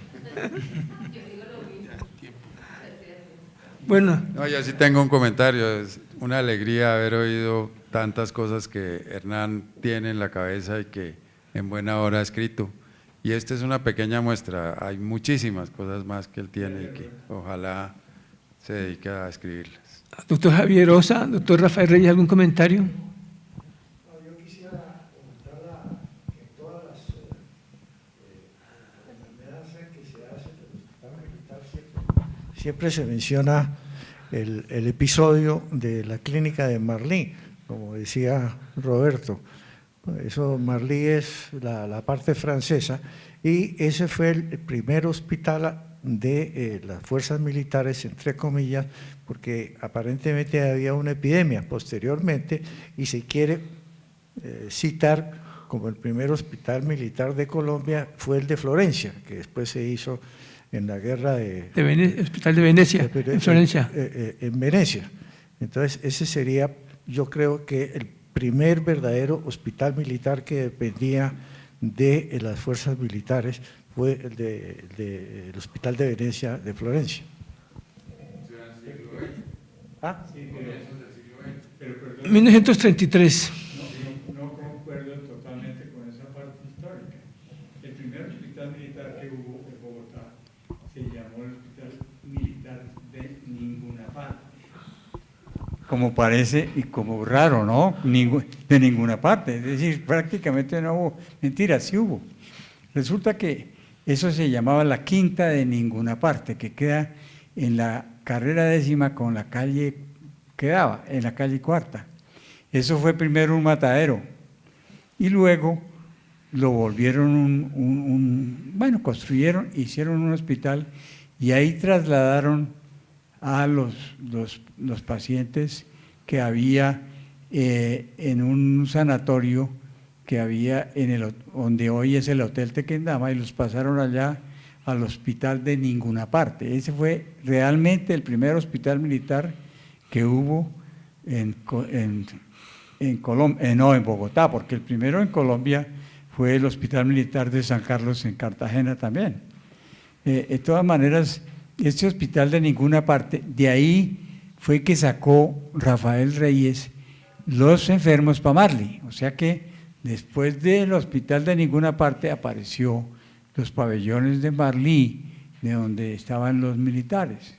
Bueno. No, yo sí tengo un comentario, es una alegría haber oído tantas cosas que Hernán tiene en la cabeza y que en buena hora ha escrito. Y esta es una pequeña muestra, hay muchísimas cosas más que él tiene y que ojalá se dedique a escribirlas. Doctor Javier Osa, doctor Rafael Reyes, ¿algún comentario? Yo quisiera comentar que todas las enfermedades que se hacen en el hospital militar siempre se menciona el episodio de la clínica de Marlí, como decía Roberto. Eso, Marlí es la parte francesa y ese fue el primer hospital de las fuerzas militares, entre comillas, porque aparentemente había una epidemia posteriormente y se quiere citar como el primer hospital militar de Colombia fue el de Florencia, que después se hizo en la guerra Hospital de Venecia, en Florencia. En Venecia. Entonces, ese sería, yo creo que el primer verdadero hospital militar que dependía de las fuerzas militares fue el Hospital de Venecia de Florencia. ¿Ah? Sí, pero eso es del siglo XX. Pero, perdón, 1933. No concuerdo totalmente con esa parte histórica. El primer hospital militar que hubo en Bogotá se llamó el Hospital Militar de Ninguna Parte. Como parece y como raro, ¿no? De ninguna parte. Es decir, prácticamente no hubo. Mentira, sí hubo. Resulta que eso se llamaba la Quinta de Ninguna Parte, que queda en la carrera 10ª con la calle, quedaba en la calle 4ª. Eso fue primero un matadero y luego lo volvieron bueno, construyeron, hicieron un hospital y ahí trasladaron a los pacientes que había en un sanatorio que había donde hoy es el Hotel Tequendama y los pasaron allá al hospital de Ninguna Parte. Ese fue realmente el primer hospital militar que hubo en Colombia, no en Bogotá, porque el primero en Colombia fue el Hospital Militar de San Carlos en Cartagena también. De todas maneras, este hospital de Ninguna Parte, de ahí fue que sacó Rafael Reyes los enfermos para Marlí. O sea que después del Hospital de Ninguna Parte apareció los pabellones de Marlí, de donde estaban los militares.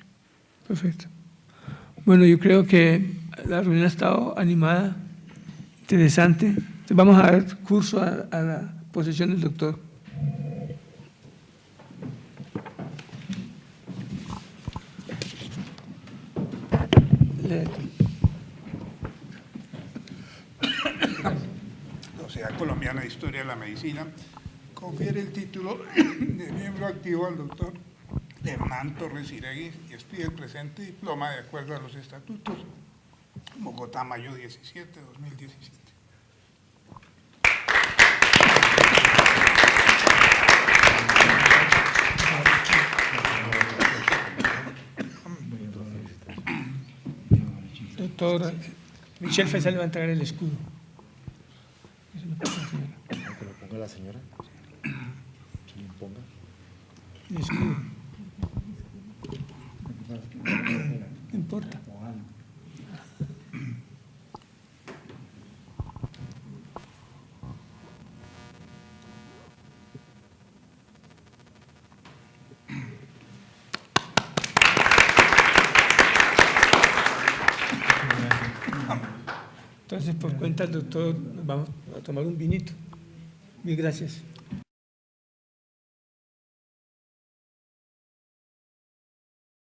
Perfecto. Bueno, yo creo que la reunión ha estado animada, interesante. Entonces vamos a dar curso a la posesión del doctor. La Sociedad Colombiana de Historia de la Medicina confiere el título de miembro activo al doctor Hernán Torres Iregui y expide el presente diploma de acuerdo a los estatutos Bogotá, mayo 17, 2017. Doctor Michel Faisal va a entregar el escudo. Eso lo pasa, señora. Que lo ponga la señora. Que lo ponga. El escudo. No importa. Entonces, por cuenta del doctor, vamos a tomar un vinito. Mil gracias.